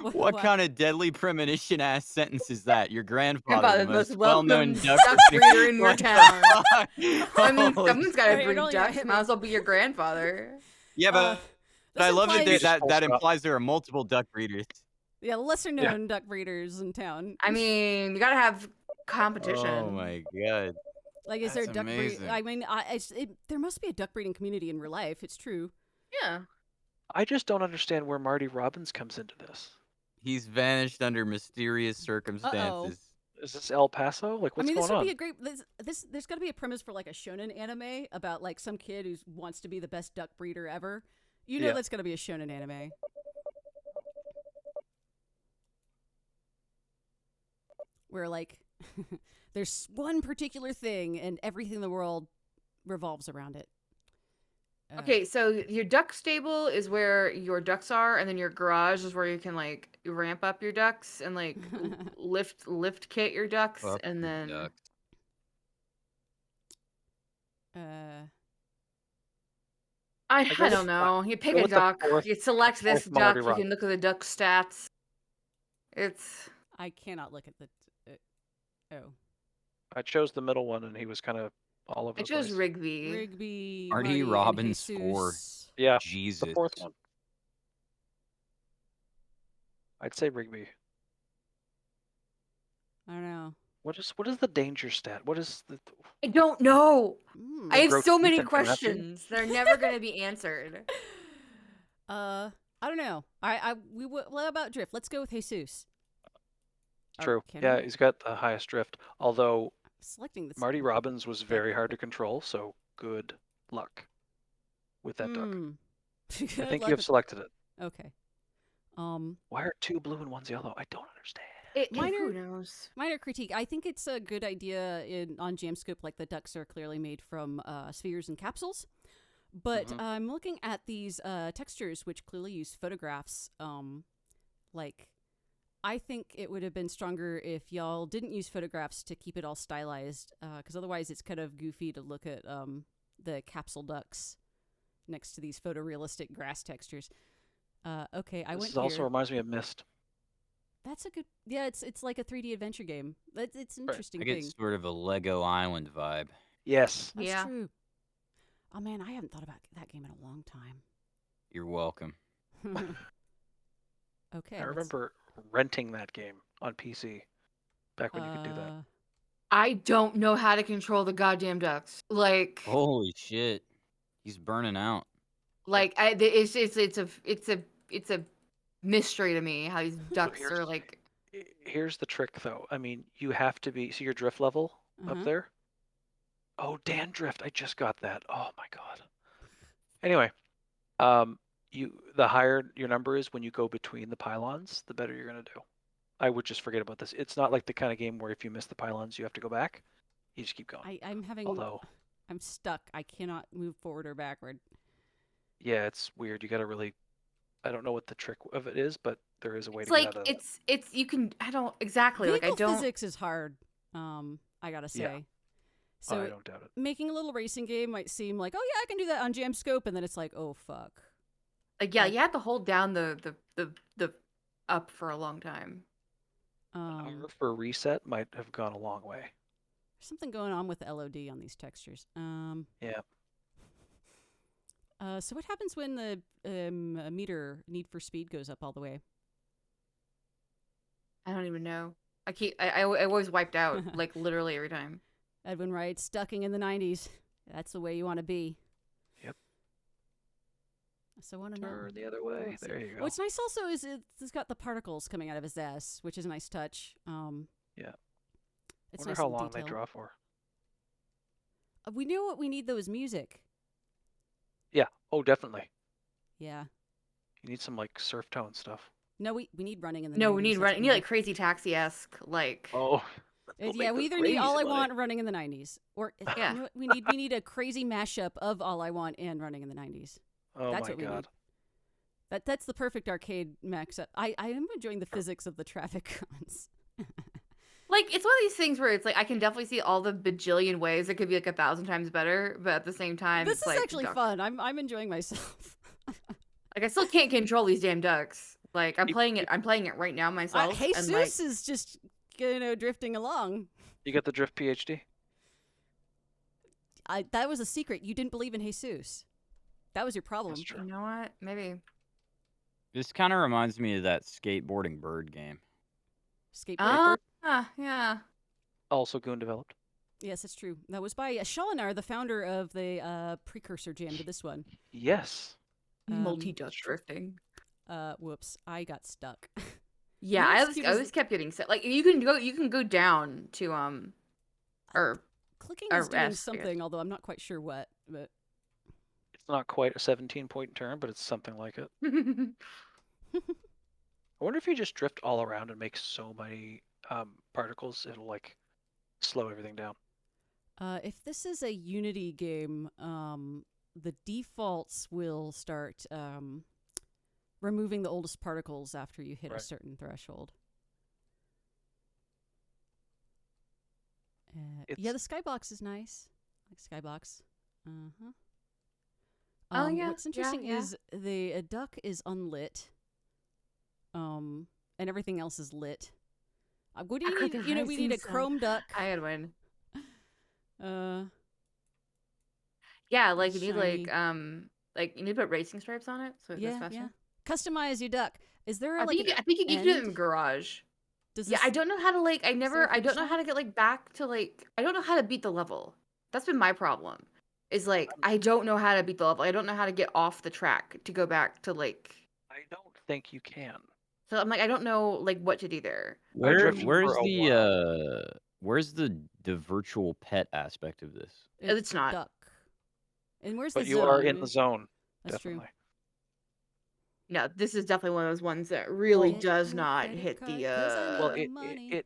What kind of deadly premonition ass sentence is that? Your grandfather, Grandfather, the most most well-known welcome duck duck breeder. breeder in your What the town. fuck? I mean, Holy someone's got Alright, to you're breed only gonna ducks. hit Might me. as well be your grandfather. Yeah, Uh, but I this love that implies- that Stop. implies there are multiple duck breeders. Yeah, lesser known duck breeders in town. I mean, you gotta have competition. Oh my god. Like, is there a That's duck breed? amazing. I mean, there must be a duck breeding community in real life. It's true. Yeah. I just don't understand where Marty Robbins comes into this. He's vanished under mysterious circumstances. Is this El Paso? Like, what's I mean, this going would on? be a great. There's got to be a premise for like a shonen anime about like some kid who wants to be the best duck breeder ever. You know, Yeah. that's got to be a shonen anime. Where like there's one particular thing and everything in the world revolves around it. Okay, so your duck stable is where your ducks are, and then your garage is where you can like ramp up your ducks and like lift kit your ducks, Up and your then ducks. I guess don't know. You pick go a with the duck. fourth- You select this fourth duck. Marty You Robbins. can look at the duck stats. It's I cannot look at the. Oh, I chose the middle one, and he was kind of all over I the chose place. Rigby. Rigby, Marty Marty, and Robbins for- Jesus. Yeah, Jesus. the fourth one. I'd say Rigby. I don't know. What is the danger stat? What is the? I don't know. Mm. I have grow so teeth many and grow nothing? questions that are never going to be answered. I don't know. What about Drift? Let's go with Jesus. Or True. can Yeah, we? he's got the highest drift. Although Selecting this. Marty Robbins was very hard to control, so good luck with that duck. I think you have selected it. Okay. Why are 2 blue and 1's yellow? I don't understand. Who knows? Minor critique. I think it's a good idea on Jamscope, like the ducks are clearly made from spheres and capsules. But Mhm. I'm looking at these textures, which clearly use photographs. Like, I think it would have been stronger if y'all didn't use photographs to keep it all stylized, because otherwise it's kind of goofy to look at the capsule ducks next to these photorealistic grass textures. Okay, I This went also here. reminds me of Myst. That's a good. Yeah, it's like a 3D adventure game. It's an Right. interesting I get thing. sort of a Lego Island vibe. Yes. That's Yeah. true. Oh man, I haven't thought about that game in a long time. You're welcome. Okay. I remember renting that game on PC back when you could do that. I don't know how to control the goddamn ducks. Like, Holy shit. He's burning out. it's a mystery to me how these ducks here's- are like. Here's the trick, though. I mean, you have to be. See your drift level Uh-huh. up there? Oh, Dan Drift. I just got that. Oh my god. Anyway, the higher your number is when you go between the pylons, the better you're gonna do. I would just forget about this. It's not like the kind of game where if you miss the pylons, you have to go back. You just keep going. I'm having. Although, I'm stuck. I cannot move forward or backward. yeah, it's weird. You gotta really. I don't know what the trick of it is, but there is a way It's to get like out of it. it's you can. I don't exactly like. I Vehicle don't. physics is hard. I gotta say. Yeah. So I don't doubt it. making a little racing game might seem like, oh yeah, I can do that on Jamscope, and then it's like, oh fuck. Like, yeah, you have to hold down the up for a long time. There's For reset might have gone a long way. something going on with the LOD on these textures. Yeah. So what happens when the meter Need for Speed goes up all the way? I don't even know. I always wiped out like literally every time. Edwin writes, "Ducking in the '90s. That's the way you want to be." Yep. So I want to know. Turn the other way. Let's see. There you go. What's nice also is it's got the particles coming out of his ass, which is a nice touch. Yeah. It's Wonder nice how and long they detailed. draw for. We know what we need though is music. Yeah. Oh, definitely. Yeah. You need some like surf tone stuff. No, we need running in the. No, 90s. we need That's running. what We need like Crazy Taxi-esque like. Oh. Yeah, we either need All I Want running in the 90s, or Yeah. you know what? we need a crazy mashup of All I Want and running in the 90s. Oh That's my what we need. god. That's the perfect arcade max up. I am enjoying the physics of the traffic cons. Like, it's one of these things where it's like I can definitely see all the bajillion ways it could be like 1,000 times better, but at the same time, This it's is like actually fun. I'm enjoying myself. Like, I still can't control these damn ducks. Like I'm playing it right now myself. Jesus and like is just drifting along. You got the drift PhD? That was a secret. You didn't believe in Jesus. That was your problem. That's true. you know what? Maybe. This kind of reminds me of that skateboarding bird game. Skateboard. Yeah. Also Goon developed. Yes, that's true. That was by Shalinar, the founder of the precursor jam to this one. Yes. Multi-dust drifting. Whoops, I got stuck. Yeah, You know I what's cute I is always kept getting set. Like you can go down to or Clicking or is doing S, I guess. something, although I'm not quite sure what. But It's not quite a 17-point turn, but it's something like it. I wonder if you just drift all around and make so many particles, it'll like slow everything down. if this is a Unity game, the defaults will start removing the oldest particles after you hit a Right. certain threshold. Yeah, the skybox is nice. I like skybox. Uh-huh. Oh, yeah, What's yeah, interesting yeah. is the duck is unlit. And everything else is lit. What do you need? Could We need a Rising Sun. chrome duck. I had one. Yeah, Yeah, like you need shiny. like you need to put racing stripes on it so it goes faster. yeah. Customize your duck. Is there I like think an I think you can do it in end? Garage. Does Yeah, this, I don't know how to like there a I don't finish know how line? to get like back to like I don't know how to beat the level. That's been my problem. Is like I don't know how to beat the level. I don't know how to get off the track to go back to like I don't think you can. so I'm like I don't know like what to do there. drifted Where's for a where's the virtual pet aspect of this? It's not. duck. And where's But the you zone? are in the zone, That's definitely. No, this is definitely one of those ones that really Get does my not credit hit card, the 'cause I need Well, the it, money.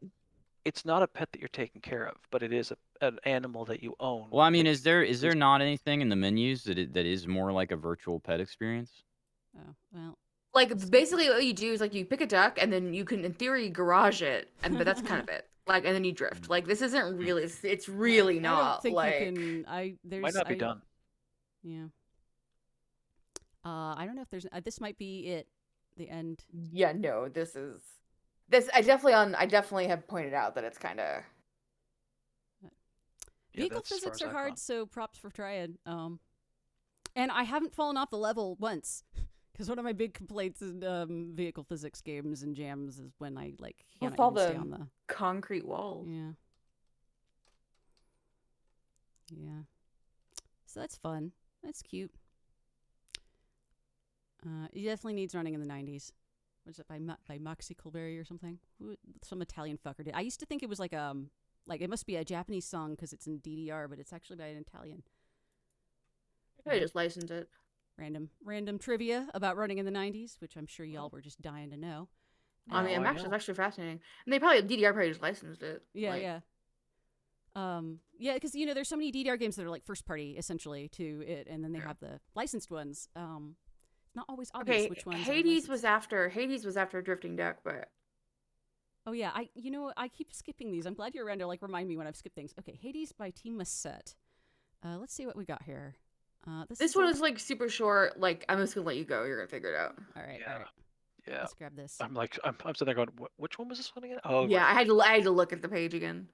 it's not a pet that you're taking care of, but it is an animal that you own. Well, I mean, that is there is- not anything in the menus that is more like a virtual pet experience? Oh well. like basically what you do is like you pick a duck and then you can in theory garage it and but that's kind of it. Like and then you drift. Like this isn't really it's really I not don't think like you can. There's might not be done. Yeah. I don't know if there's. This might be it. The end. yeah, no, this I definitely have pointed out that it's kind of Yeah, Vehicle that's as far physics as are I've hard, gone. so props for trying. And I haven't fallen off the level once. Because one of my big complaints in vehicle physics games and jams is when I can't With all even stay the on the. concrete walls. Yeah. Yeah. So that's fun. That's cute. It definitely needs running in the 90s. Was it by Moxie Colberry or something? Some Italian fucker did. I used to think it was like it must be a Japanese song because it's in DDR, but it's actually by an Italian. I just license it. Random trivia about running in the 90s, which I'm sure y'all were just dying to know. I mean, I it's know. actually fascinating. And they probably DDR probably just licensed it. Yeah, like, yeah. Yeah, because there's so many DDR games that are like first party essentially to it, and then they have the licensed ones. It's not always obvious Okay, which ones. Hades are was licensed. after Drifting Duck, but Oh yeah, I keep skipping these. I'm glad you're around to remind me when I've skipped things. Okay, Hades by Team Masset. Let's see what we got here. this one is like super short. Like I'm just gonna let you go. You're gonna figure it out. All right, Yeah. all right. Yeah. Let's grab this. I'm sitting there going, which one was this one again? Oh, Yeah, right. I had to look at the page again.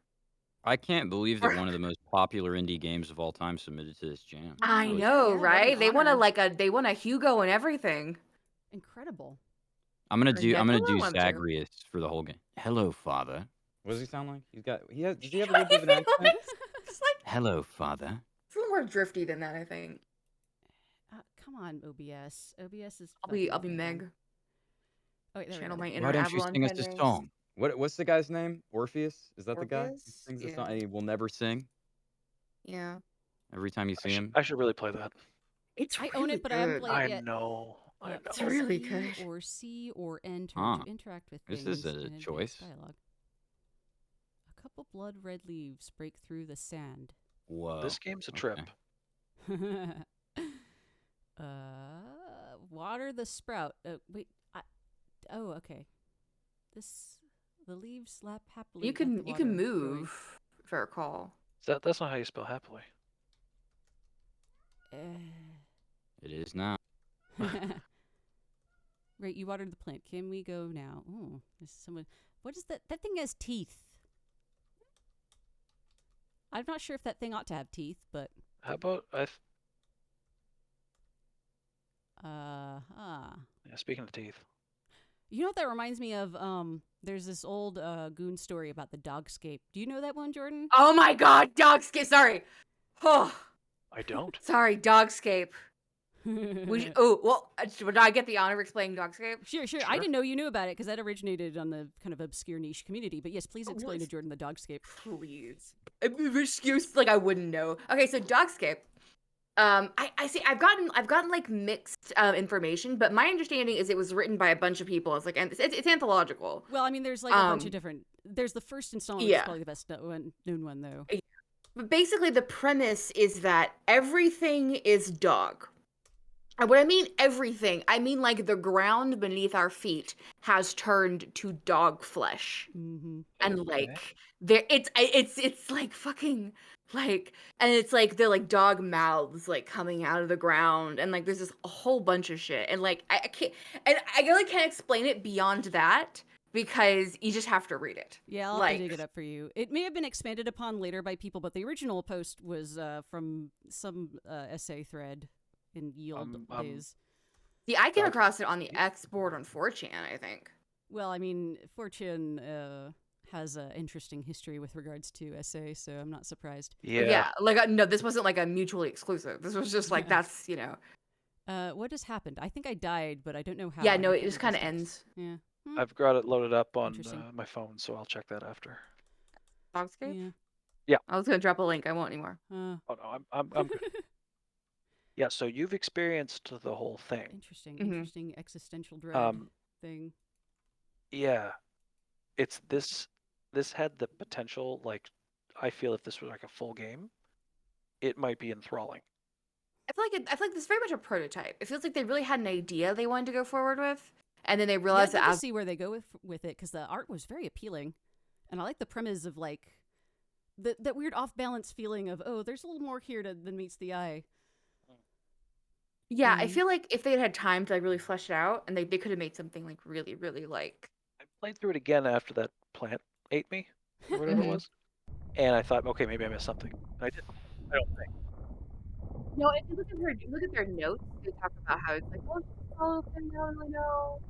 I can't believe that one of the most popular indie games of all time submitted to this jam. I Oh, know, yeah, what right? an They want honor. they want a Hugo and everything. Incredible. I'm gonna Or do Nebula one, too. Zagreus for the whole game. Hello, father. What does he sound like? Does he have a It's little bit of an accent? like Hello, father. it's a little more drifty than that, I think. Come on, OBS. OBS is. I'll be fucking Meg. amazing. Oh, wait, there we Channel go. my inner Why don't you Avalon sing us a Penrose. song? What's the guy's name? Orpheus? Is that the guy who Orpheus? sings the Yeah. song and he will never sing Yeah. every time you see him? I should really play that. It's I really own it, but I haven't good. played I it yet. know. I know. It's really Press good. E or C or Enter Huh. to interact with This things. is a and advance choice. Dialogue. A couple blood red leaves break through the sand. Whoa. This game's a okay. trip. Water the sprout. Wait. Oh, okay. The leaves lap happily. You at the can water growing. move, if I recall. That's not how you spell happily. It is now. Right, you watered the plant. Can we go now? Oh, there's someone. What is that? That thing has teeth. I'm not sure if that thing ought to have teeth, but How about yeah, speaking of teeth. you know what that reminds me of? There's this old Goon story about the dogscape. Do you know that one, Jordan? Oh my God, Dogscape. Sorry. Oh, I don't. sorry, Dogscape. Would I get the honor of explaining Dogscape? Sure. I Sure. didn't know you knew about it because that originated on the kind of obscure niche community. But yes, please Oh, explain really? to Jordan the dogscape. Please. Excuse, like I wouldn't know. Okay, so Dogscape. I see. I've gotten like mixed information, but my understanding is it was written by a bunch of people. It's like, and it's anthological. Well, I mean, there's like a bunch of Um, different. There's the first installment, which is Yeah. probably the best known one, though. But basically, the premise is that everything is dog. And when I mean everything, I mean like the ground beneath our feet has turned to dog flesh. Mm-hmm. And Okay. like it's like fucking like, and it's like they're like dog mouths like coming out of the ground, and like there's this a whole bunch of shit, and like I can't, and I really can't explain it beyond that because you just have to read it. Yeah, I'll have Like, to dig it up for you. It may have been expanded upon later by people, but the original post was from some essay thread in Yield days. see, I came Dog- across it on the X board on 4chan, I think. Well, I mean, 4chan has an interesting history with regards to essay, so I'm not surprised. Yeah. Like no, this wasn't like a mutually exclusive. This was just like that's What has happened? I think I died, but I don't know how. yeah, I no, it can't just kind of remember ends. steps. Yeah. I've got it loaded up on Interesting. my phone, so I'll check that after. Dogscape? Yeah. I was gonna drop a link. I won't anymore. Oh no, I'm good. Yeah, so you've experienced the whole thing. Interesting. Mhm. Interesting existential dread thing. Yeah, it's this had the potential, like, I feel if this was like a full game, it might be enthralling. I feel like this is very much a prototype. It feels like they really had an idea they wanted to go forward with, and then they Yeah, realized I'd love that to as see where they go with it because the art was very appealing, and I like the premise of like that weird off balance feeling of there's a little more here than meets the eye. I Mhm. feel like if they had had time to like really flesh it out, and they could have made something like really, really like. I played through it again after that plant ate me, or whatever it Mhm. was, and I thought, okay, maybe I missed something. And I didn't. I don't think. No, if you look at their notes, they talk about how it's like, well, it's all thing, I don't really know,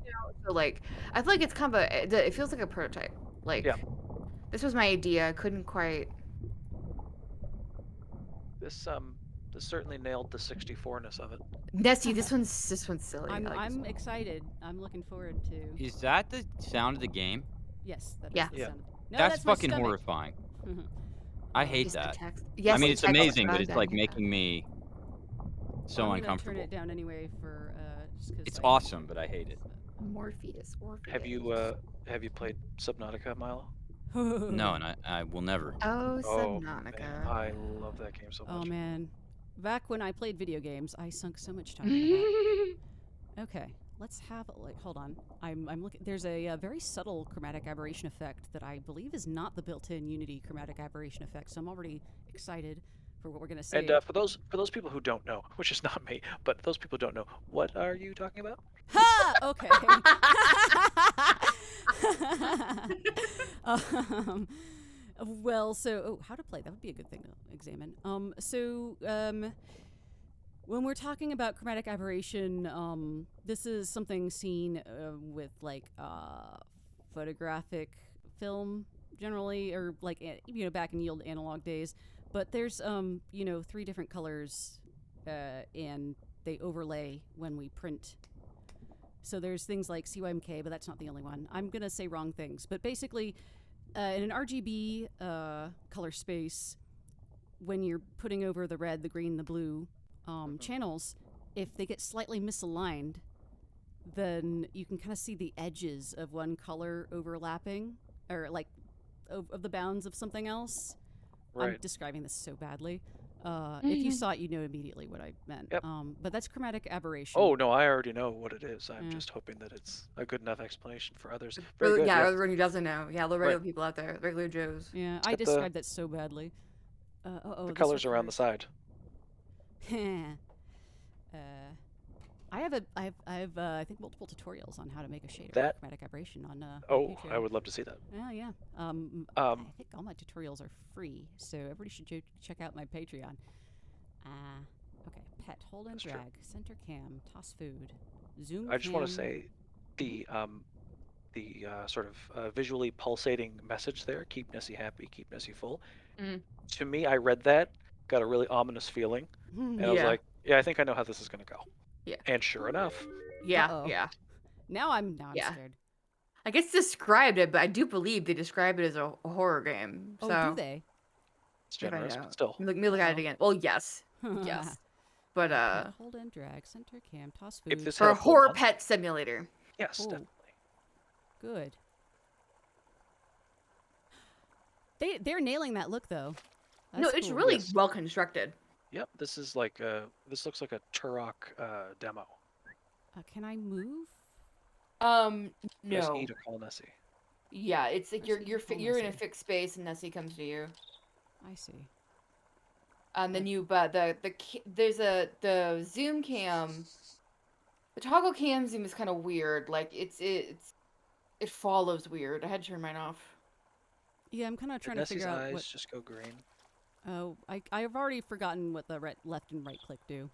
So like, I feel like it's kind of it feels like a prototype. Like, Yeah. this was my idea. I couldn't quite. This certainly nailed the 64-ness of it. Nessie, this one's silly. I'm I like this one. excited. I'm looking forward to. Is that the sound of the game? Yes, that is Yeah. the Yeah. sound. No, That's my fucking stomach. horrifying. I hate Is the that. text- I Yes, mean, the it's text is amazing, but bad, it's I like get that. making me so I'm gonna uncomfortable. turn it down anyway for just 'cause It's I- awesome, but I hate it. Morpheus. Have you played Subnautica, Milo? No, and I will never. Oh, Oh, Subnautica. man, I love that game so much. Oh man, back when I played video games, I sunk so much time into that. Okay, let's have hold on. I'm looking. There's a very subtle chromatic aberration effect that I believe is not the built-in Unity chromatic aberration effect. So I'm already excited for what we're gonna see. And for those people who don't know, which is not me, but those people who don't know, what are you talking about? Ha! Okay. Well, so how to play? That would be a good thing to examine. When we're talking about chromatic aberration, this is something seen with like photographic film generally, or like back in Yield analog days. But there's 3 different colors, and they overlay when we print. So there's things like CYMK, but that's not the only one. I'm gonna say wrong things, but basically, in an RGB color space, when you're putting over the red, the green, the blue channels, if they get slightly misaligned, then you can kind of see the edges of one color overlapping, or like of the bounds of something else. I'm Right. describing this so badly. If you saw it, you'd know immediately what I meant. Yep. But that's chromatic aberration. Oh no, I already know what it is. I'm Yeah. just hoping that it's a good enough explanation for others. Very good. Yeah, Yeah. everyone who doesn't know. Yeah, the regular Right. people out there, regular Joes. Yeah, It's I got the- described that so badly. The colors around the side. uh, I have I think multiple tutorials on how to make a shader That- for chromatic aberration on my Oh, I Patreon. would love to see that. Yeah. I think all my tutorials are free, so everybody should check out my Patreon. Okay. Pet, hold and That's true. drag, center cam, toss food, zoom. I just want to cam. say the sort of visually pulsating message there, keep Nessie happy, keep Nessie full. Mm. To me, I read that, got a really ominous feeling, and I was Yeah. like, yeah, I think I know how this is going to go. Yeah. And sure enough, Yeah, Uh-oh. yeah. Now I'm Yeah. scared. I guess described it, but I do believe they describe it as a horror game. Oh, So do they? it's if I generous, know. but still. Let me look at Uh-oh. it again. Well, yes, yes, but Pet, hold and drag, center cam, toss food. If this for had a a full horror month- pet simulator. Yes, Oh. definitely. Good. They're nailing that look though. No, That's it's cool. really Yes. well constructed. Yep, this is like this looks like a Turok demo. Can I move? Press No. E to call Nessie. Yeah, it's like Press E to call you're in a Nessie. fixed space and Nessie comes to you. I see. And then but there's the zoom cam. The toggle cam zoom is kind of weird. Like it follows weird. I had to turn mine off. Yeah, I'm kind of Did trying to Nessie's figure out eyes what. just go green? Oh, I've already forgotten what the left and right click do.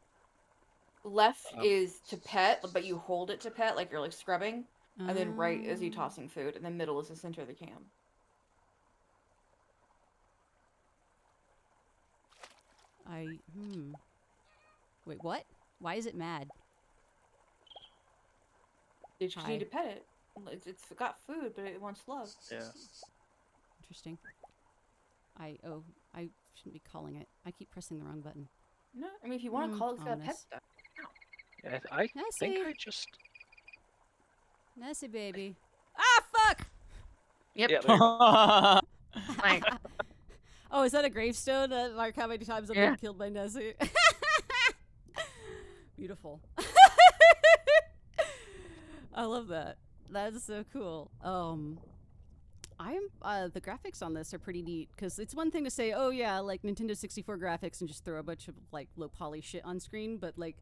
Left Um, is to pet, but you hold it to pet like you're like scrubbing, and then right is you Ah. tossing food, and then middle is the center of the cam. Wait, what? Why is it mad? You just Hi. need to pet it. It's got food, but it wants love. Yeah. Interesting. I shouldn't be calling it. I keep pressing the wrong button. No, I mean if you want to call it, it's got pet ominous. stuff. Yeah, I think Nessie, I just. Nessie baby. Ah, fuck! Yep. Yeah, there you go. Like, Oh, is that a gravestone? Like how many times I've Yeah. been killed by Nessie? Beautiful. I love that. That's so cool. The graphics on this are pretty neat because it's one thing to say, oh yeah, like Nintendo 64 graphics and just throw a bunch of like low poly shit on screen, but like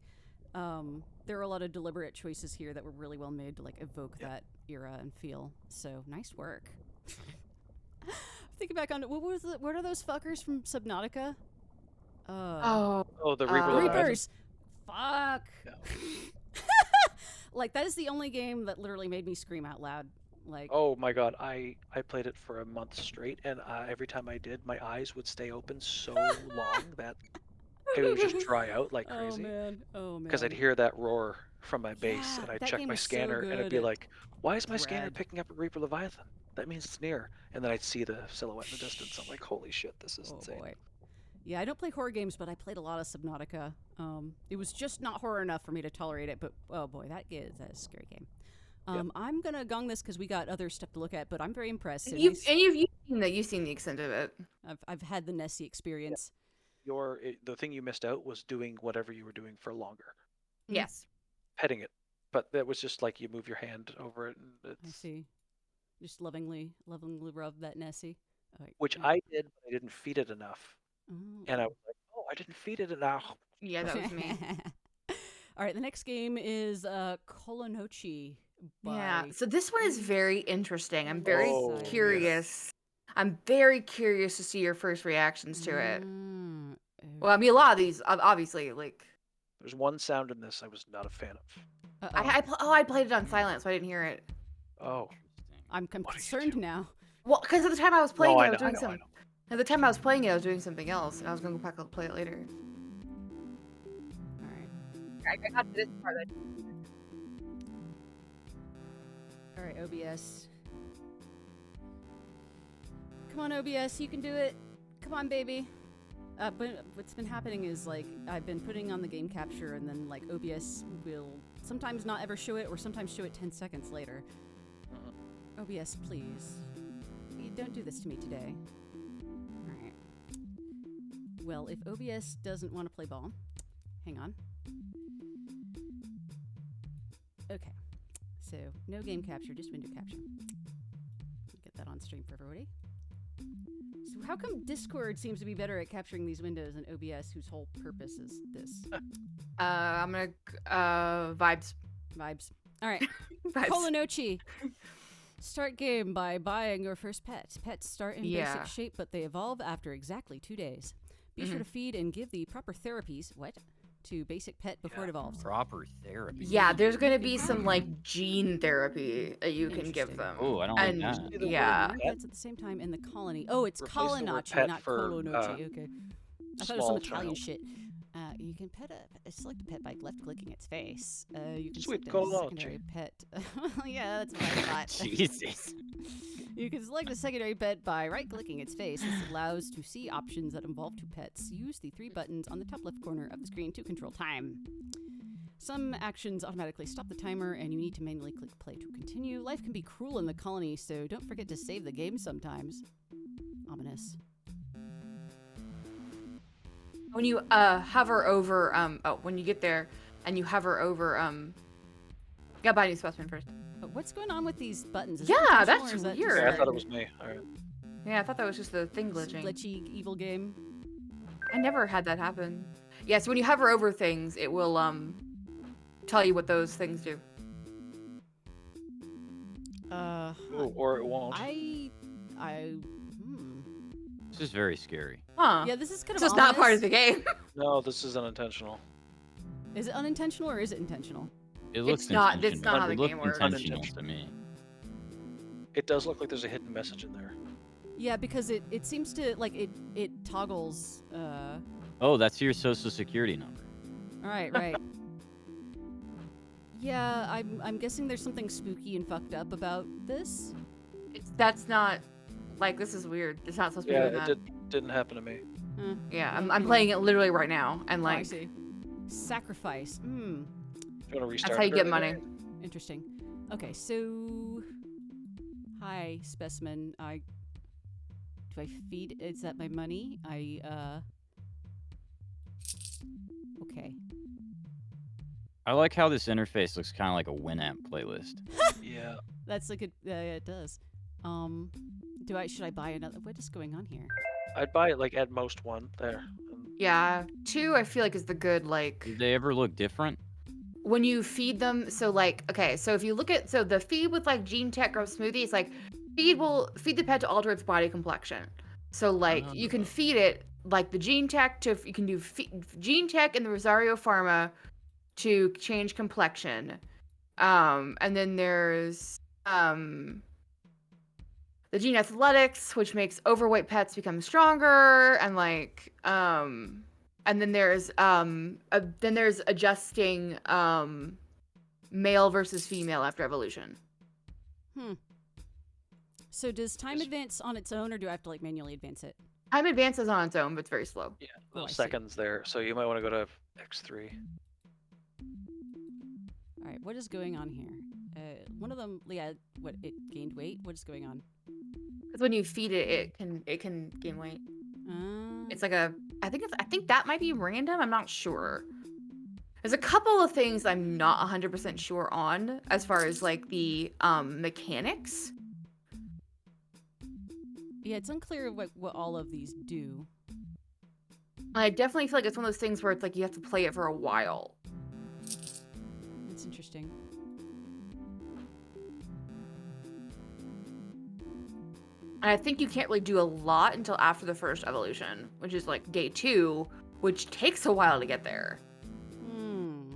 there are a lot of deliberate choices here that were really well made to like evoke that era and feel. So nice work. Thinking back on it, what are those fuckers from Subnautica? oh, Oh, the Reaper Uh, Leviathan. Reapers. Fuck. Yeah. Like that is the only game that literally made me scream out loud. Like Oh my god, I played it for a month straight, and every time I did, my eyes would stay open so long that it would just dry out like oh crazy. man. Because I'd hear that roar from my base, Yeah, and I'd that check game my was so scanner, and it'd be good. like, "Why is my scanner Rad. picking up a Reaper Leviathan? That means it's near." And then I'd see the silhouette in the distance. I'm like, "Holy shit, this is Oh insane!" boy. Yeah, I don't play horror games, but I played a lot of Subnautica. It was just not horror enough for me to tolerate it, but oh boy, that is a scary game. I'm gonna gong this because we got other stuff to look at, but I'm very impressed. So you've seen the extent of it. I've had the Nessie experience. The thing you missed out was doing whatever you were doing for longer, Mm. Yes. petting it. But that was just like you move your hand over it, and I it's, see. Just lovingly rub that Nessie. which I did, but I didn't feed it enough, Oh. and I was like, "Oh, I didn't feed it enough." Yeah, that was me. All right, the next game is Kolonochi. Yeah. by- So this one is very interesting. I'm very Oh, yes. curious. I'm very curious to see your first reactions to it. Mm, Well, I mean, a lot of these, obviously, like There's one sound in this I was not a fan of. uh-oh. I played it on silent, so I didn't hear it. Oh, I'm What are you concerned doing? now. Well, because at the time I was playing no, it, I I was know, I doing know, I some. know. At the time I was playing it, I was doing something else, and I was going to go back and play it later. All right. I got to this part. All right, OBS. Come on, OBS, you can do it. Come on, baby. But what's been happening is like I've been putting on the game capture, and then like OBS will sometimes not ever show it, or sometimes show it 10 seconds later. OBS, please. You don't do this to me today. All right. Well, if OBS doesn't want to play ball, hang on. Okay. So no game capture, just window capture. Get that on stream for everybody. So how come Discord seems to be better at capturing these windows than OBS, whose whole purpose is this? I'm gonna vibes. Vibes. All right. Vibes. Kolonochi. Start game by buying your first pet. Pets start in Yeah. basic shape, but they evolve after exactly 2 days. Be sure to feed and give the proper therapies to basic pet before it evolves. Proper therapy. Yeah, there's gonna be some like gene therapy that you can give Interesting. them. Oh, I don't like And that. Either way, yeah, More pet. pets at the same time in the colony. Oh, it's Replace the word Kolonochi, pet not for, Kolonochi. Okay. I thought it was some small Italian child. shit. You can select a pet by left-clicking its face. You can Sweet select a Kolonochi. secondary pet. Yeah, that's what I thought. Jesus. You can select a secondary pet by right-clicking its face. This allows to see options that involve 2 pets. Use the 3 buttons on the top left corner of the screen to control time. Some actions automatically stop the timer, and you need to manually click play to continue. Life can be cruel in the colony, so don't forget to save the game sometimes. Ominous. when you hover over when you get there and you hover over gotta buy a new specimen first. But what's going on with these buttons? Is it Yeah, intentional, that's or is that weird. Yeah, I Just thought it was me. All right. Yeah, I thought that was just the thing this glitching. glitchy evil game? I never had that happen. Yeah, so when you hover over things, it will tell you what those things do. Ooh, or it won't. This is very scary. Huh. Yeah, this is kind of This is not part of the ominous. game. No, this is unintentional. Is it unintentional or is it intentional? It looks It's not intentional. how the It looked game works. intentional to me. It does look like there's a hidden message in there. Yeah, because it seems to like it toggles. Oh, that's your social security number. Right. Yeah, I'm guessing there's something spooky and fucked up about this. That's not like this is weird. It's not supposed to be Yeah, doing it that. didn't happen to me. Yeah, I'm playing it literally right now, and Oh, I like see. Sacrifice. Do you want to restart? that's how you it get or money. anything? Interesting. Okay, so hi specimen. Do I feed? Is that my money? Okay. I like how this interface looks kind of like a Winamp playlist. Yeah. That's a good. Yeah, it does. Should I buy another? What is going on here? I'd buy it like at most one there. Yeah, 2 I feel like is the good like Did they ever look different? when you feed them. So like okay, so if you look at the feed with like Gene Tech Grow Smoothie, it's like feed the pet to alter its body complexion. So like you can feed it like the Gene Tech you can do Gene Tech and the Rosario Pharma to change complexion. And then there's the Gene Athletics, which makes overweight pets become stronger, and like and then there's adjusting male versus female after evolution. So does time advance on its own, or do I have to like manually advance it? Time advances on its own, but it's very slow. Yeah, Oh, I those see. seconds there. So you might want to go to X3. All right, what is going on here? One of them, yeah, it gained weight. What is going on? Because when you feed it, it can gain weight. Uh, It's like I think that might be random. I'm not sure. There's a couple of things I'm not 100% sure on as far as like the mechanics. yeah, it's unclear what all of these do. I definitely feel like it's one of those things where it's like you have to play it for a while. That's interesting. And I think you can't really do a lot until after the first evolution, which is like day 2, which takes a while to get there.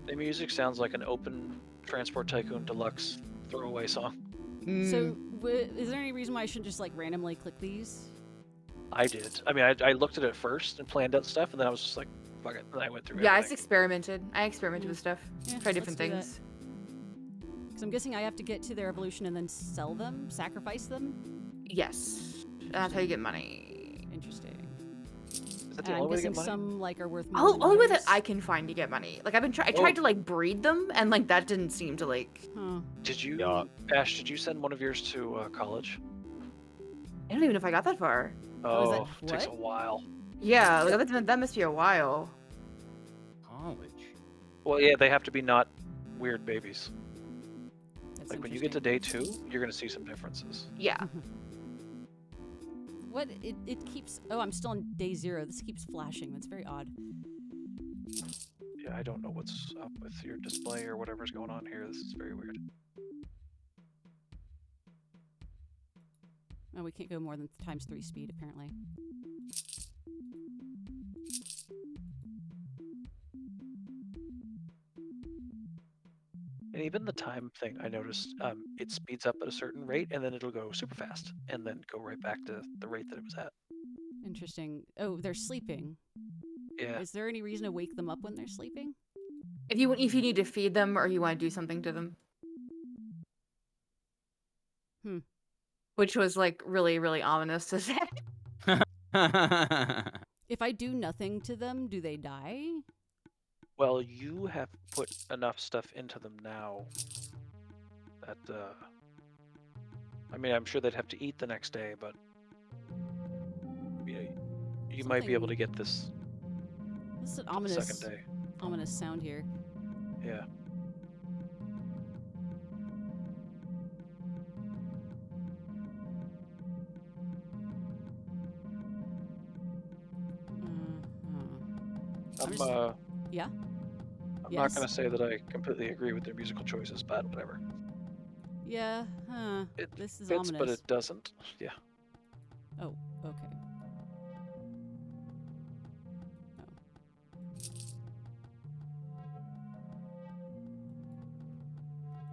The music sounds like an open Transport Tycoon Deluxe throwaway song. So, is there any reason why I shouldn't just like randomly click these? I did. I mean, I looked at it first and planned out stuff, and then I was just like, fuck it. And I went through yeah, I everything. experimented. I experimented with stuff. Yeah, Try different let's do that. things. Because I'm guessing I have to get to their evolution and then sell them, sacrifice them. Yes. That's how you get money. Interesting. Is that the And I'm only way to guessing get money? some like are worth more. than Only way that others. I can find to get money. Like I Oh. tried to like breed them, and like that didn't seem to like. Huh. Did you, Yeah. Ash, did you send one of yours to college? I don't even know if I got that far. Oh, is that- it takes a what? while. Yeah, like that must be a while. College. Well, yeah, they have to be not weird babies. That's Like when you get to interesting. day 2, you're gonna see some differences. Yeah. What? It keeps... Oh, I'm still on day 0. This keeps flashing. That's very odd. Yeah, I don't know what's up with your display or whatever's going on here. This is very weird. Oh, we can't go more than ×3 speed, apparently. And even the time thing, I noticed it speeds up at a certain rate, and then it'll go super fast, and then go right back to the rate that it was at. Interesting. Oh, they're sleeping. Yeah. Is there any reason to wake them up when they're sleeping? If you need to feed them or you want to do something to them. Which was like really, really ominous to say. If I do nothing to them, do they die? Well, you have put enough stuff into them now that, I mean, I'm sure they'd have to eat the next day, but you might be able to get this This is an the second day. ominous sound here. Yeah. I'm yeah? I'm Yes? not going to say that I completely agree with their musical choices, but whatever. Yeah, It this is fits, ominous. but it doesn't. Yeah. Oh, okay. Oh.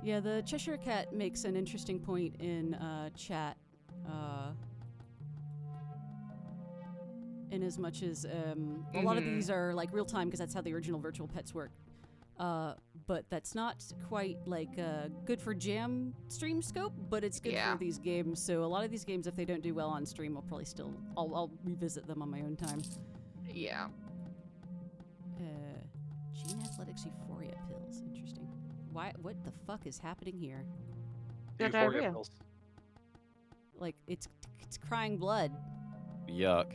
Yeah, the Cheshire Cat makes an interesting point in chat. In as much as a lot of these are like real time because that's how the original virtual pets work. But that's not quite like good for jam stream scope, but it's good Yeah. for these games. So a lot of these games, if they don't do well on stream, I'll probably still I'll revisit them on my own time. Yeah. Gene Athletics Euphoria pills. Interesting. Why? What the fuck is happening here? Yeah, Euphoria diarrhea. pills. Like it's crying blood. Yuck.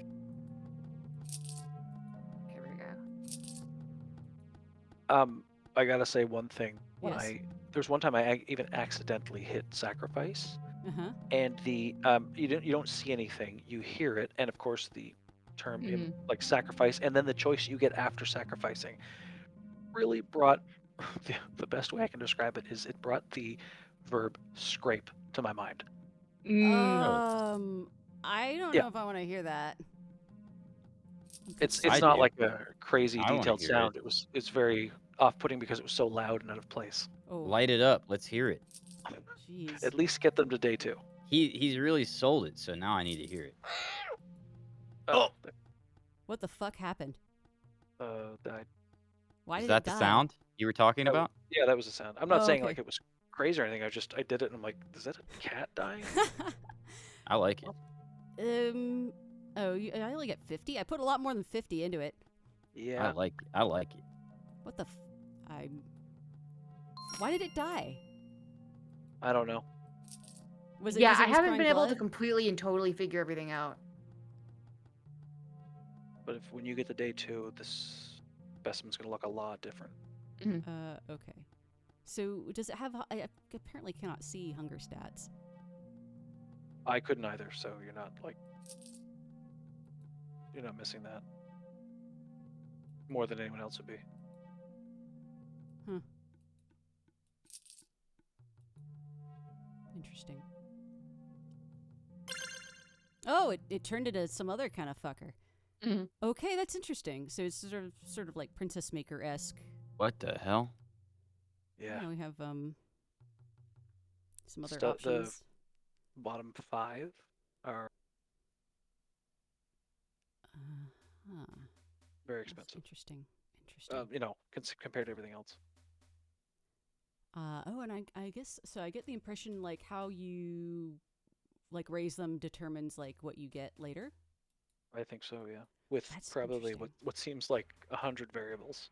Here we go. I gotta say one thing. When Yes. there's one time I even accidentally hit sacrifice, Uh huh. and the you don't see anything. You hear it, and of course the term like sacrifice, and then the choice you get after sacrificing really brought the best way I can describe it is it brought the verb scrape to my mind. I don't Yeah. know if I want to hear that. It's I not do. like a crazy I wanna detailed hear sound. It's very off-putting because it was so loud and out of place. Oh, Light it up. Let's hear it. jeez. At least get them to day 2. He's really sold it, so now I need to hear it. Oh, What the fuck happened? died. Why Is did that it the die? sound you were talking That was- about? Yeah, that was the sound. I'm not Oh, saying okay. like it was crazy or anything. I did it and I'm like, is that a cat dying? I like it. Oh, I only get 50. I put a lot more than 50 into it. Yeah. I like it. What the? Why did it die? I don't know. Was it? Yeah, 'cause it I was haven't crying been able to blood? completely and totally figure everything out. But when you get to day 2, this specimen's gonna look a lot different. Okay. So does it have? I apparently cannot see hunger stats. I couldn't either, so you're not missing that more than anyone else would be. Interesting. Oh, it turned into some other kind of fucker. Mhm. Okay, that's interesting. So it's sort of like Princess Maker esque. What the hell? Yeah. We have some other The options. bottom 5 are Huh. very That's expensive. interesting. Interesting. Compared to everything else. Oh, and I guess so. I get the impression like how you like raise them determines like what you get later. I think so, yeah. With That's probably interesting. what seems like 100 variables.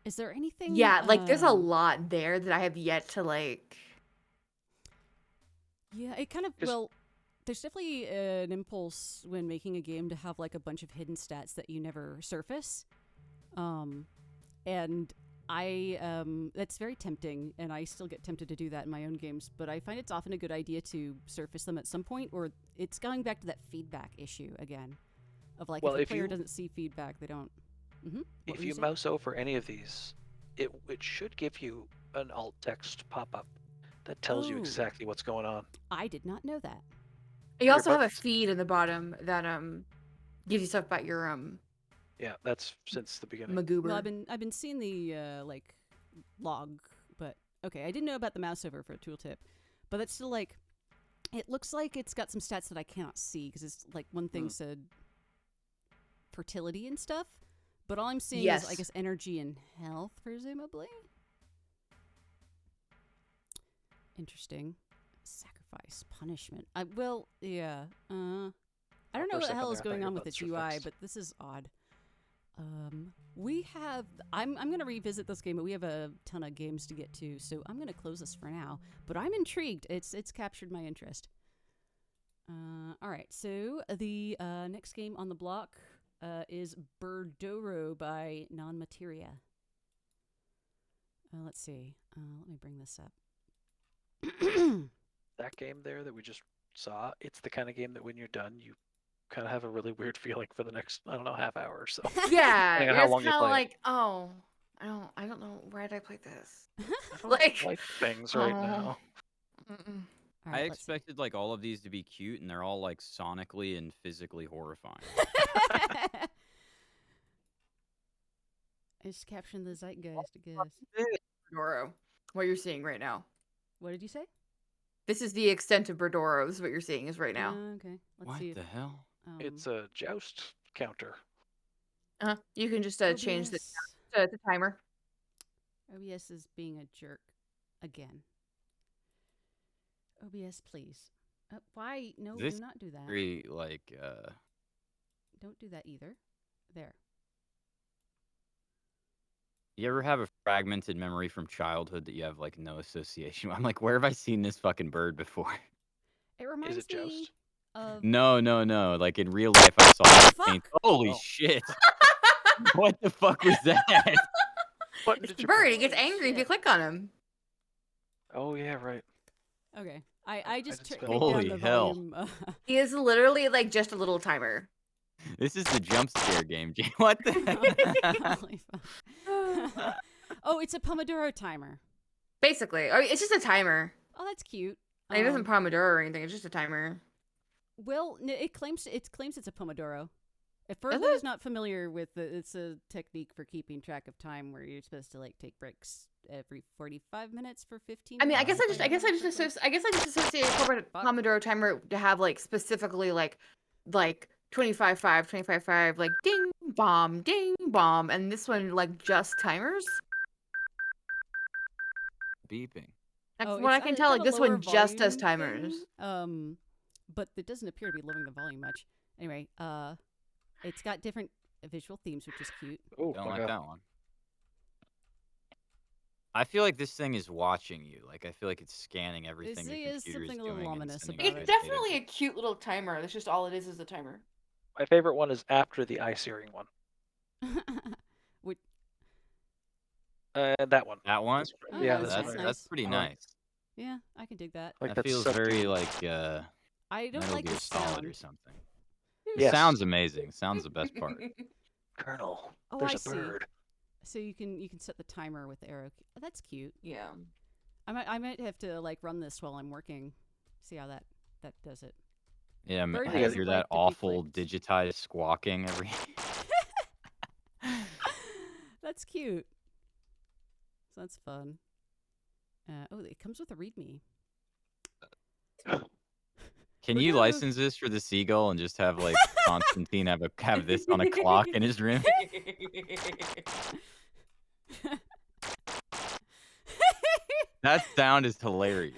Is there anything? Yeah, like there's a lot there that I have yet to like. Yeah, it kind of 'Cause- well. There's definitely an impulse when making a game to have like a bunch of hidden stats that you never surface. And that's very tempting, and I still get tempted to do that in my own games. But I find it's often a good idea to surface them at some point, or it's going back to that feedback issue again, of like Well, if a if player you- doesn't see feedback, they don't. If you mouse over any of these, it should give you an alt text pop-up that tells you Oh. exactly what's going on. I did not know that. You also have a buttons. feed in the bottom that gives you stuff about your Yeah, that's since the beginning. Magoober. Well, I've been seeing the like log, but okay, I didn't know about the mouse over for a tooltip, but that's still like, it looks like it's got some stats that I cannot see because it's like one thing said fertility and stuff, but all I'm seeing is I Yes. guess energy and health, presumably. Interesting. Sacrifice, punishment. I don't know For a what the second hell there, is I thought going your on with buttons its were UI, fixed. but this is odd. We have. I'm gonna revisit this game, but we have a ton of games to get to, so I'm gonna close this for now. But I'm intrigued. It's captured my interest. All right. So the next game on the block is Birdoro by Non Materia. Let's see. Let me bring this up. That game there that we just saw, it's the kind of game that when you're done, you kind of have a really weird feeling for the next, I don't know, half hour or so. Yeah, Depending on how it's long you kind of play it. like, oh, I don't know, where did I play this? I don't Like- like things right Oh. now. Mm-mm. All I right, let's see. expected like all of these to be cute, and they're all like sonically and physically horrifying. It's capturing the zeitgeist, I guess. Berdoro, what you're seeing right now. What did you say? This is the extent of Berdoro. This is what you're seeing is right now. Okay. Let's What see if the hell? It's a joust counter. You can just change the OBS timer. OBS is being a jerk again. OBS, please. Why? No, This do not do that. Very like Don't do that either. There. you ever have a fragmented memory from childhood that you have like no association with? I'm like, where have I seen this fucking bird before? It reminds Is it me joust? of. No. Like in real life, I saw it. Fuck! paint- Holy Oh. shit! What the fuck was that? What It's did the you bird. press? He gets Holy angry if you shit. click on him. Oh yeah, right. Okay. I just just turned spelled down Holy the hell. volume. He is literally like just a little timer. This is the jump scare game, Jay. What the hell? Holy fuck. Oh, it's a Pomodoro timer. Basically, it's just a timer. Oh, that's cute. Like, it doesn't Pomodoro or anything. It's just a timer. Well, it claims it's a Pomodoro. If for Is those it? not familiar with it, it's a technique for keeping track of time where you're supposed to like take breaks every 45 minutes for 15. I mean, I minutes, guess I just 20 minutes or associate corporate Fuck. Pomodoro timer to have like specifically like 25-5, 25-5, like ding bomb, and this one like just timers. Beeping. That's Oh, what I it's- can it's tell. got Like a this lower one just does volume timers. thing, but it doesn't appear to be lowering the volume much. Anyway, it's got different visual themes, which is cute. Oh, Don't my like God. that one. I feel like this thing is watching you. Like I feel like it's scanning everything There your is computer is something a doing. little and ominous sending about you It's it. data. definitely a cute little timer. That's just all it is a timer. My favorite one is after the eye searing one. Which, That one. That one? That's- Oh, yeah, that's that's, nice. That's pretty nice. yeah, I can dig that. Like That feels very like I don't Metal like Gear the Solid or sound. something. Yes. It sounds amazing. Sounds the best part. Colonel. Oh, There's I a see. bird. So you can set the timer with the arrow. Oh, that's cute. Yeah. I might have to like run this while I'm working. See how that does it. Yeah, Bird I doesn't hear like that to be awful clicked. digitized squawking every. That's cute. So that's fun. Oh, it comes with a README. Can We're you gonna move- license this for the Seagull and just have like Constantine have this on a clock in his room? That sound is hilarious.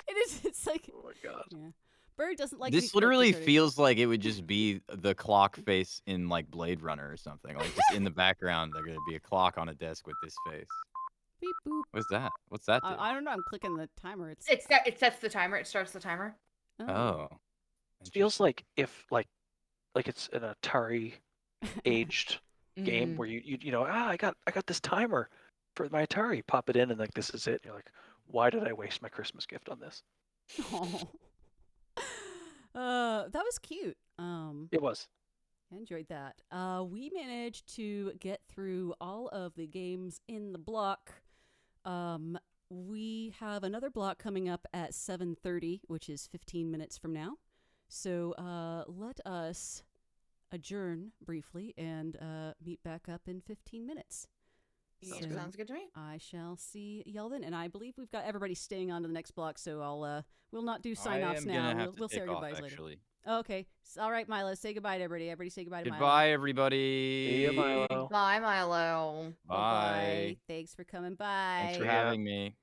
It is. It's like Oh my God. yeah. Bird doesn't like. to be This clicked, literally is what it- feels like it would just be the clock face in like Blade Runner or something. Like just in the background, there's gonna be a clock on a desk with this face. Beep boop. What's that? What's that do? I don't know. I'm clicking the timer. It's It sets the timer. It starts the timer. Oh. It feels interesting. like if like it's an Atari aged game Mhm. where you know, I got this timer for my Atari. Pop it in, and like this is it. You're like, why did I waste my Christmas gift on this? Oh. That was cute. It was. I enjoyed that. We managed to get through all of the games in the block. We have another block coming up at 7:30, which is 15 minutes from now. So let us adjourn briefly and meet back up in 15 minutes. Yeah, So sounds good to me. I shall see y'all then. And I believe we've got everybody staying on to the next block, so we'll not do I sign-offs am now. gonna have to We'll say take our off, goodbyes later. actually. Okay. All right, Milo. Say goodbye to everybody. Everybody say goodbye to Milo. Goodbye, everybody. See ya, Milo. Bye, Milo. Bye. Thanks for coming by. Thanks for See ya. having me.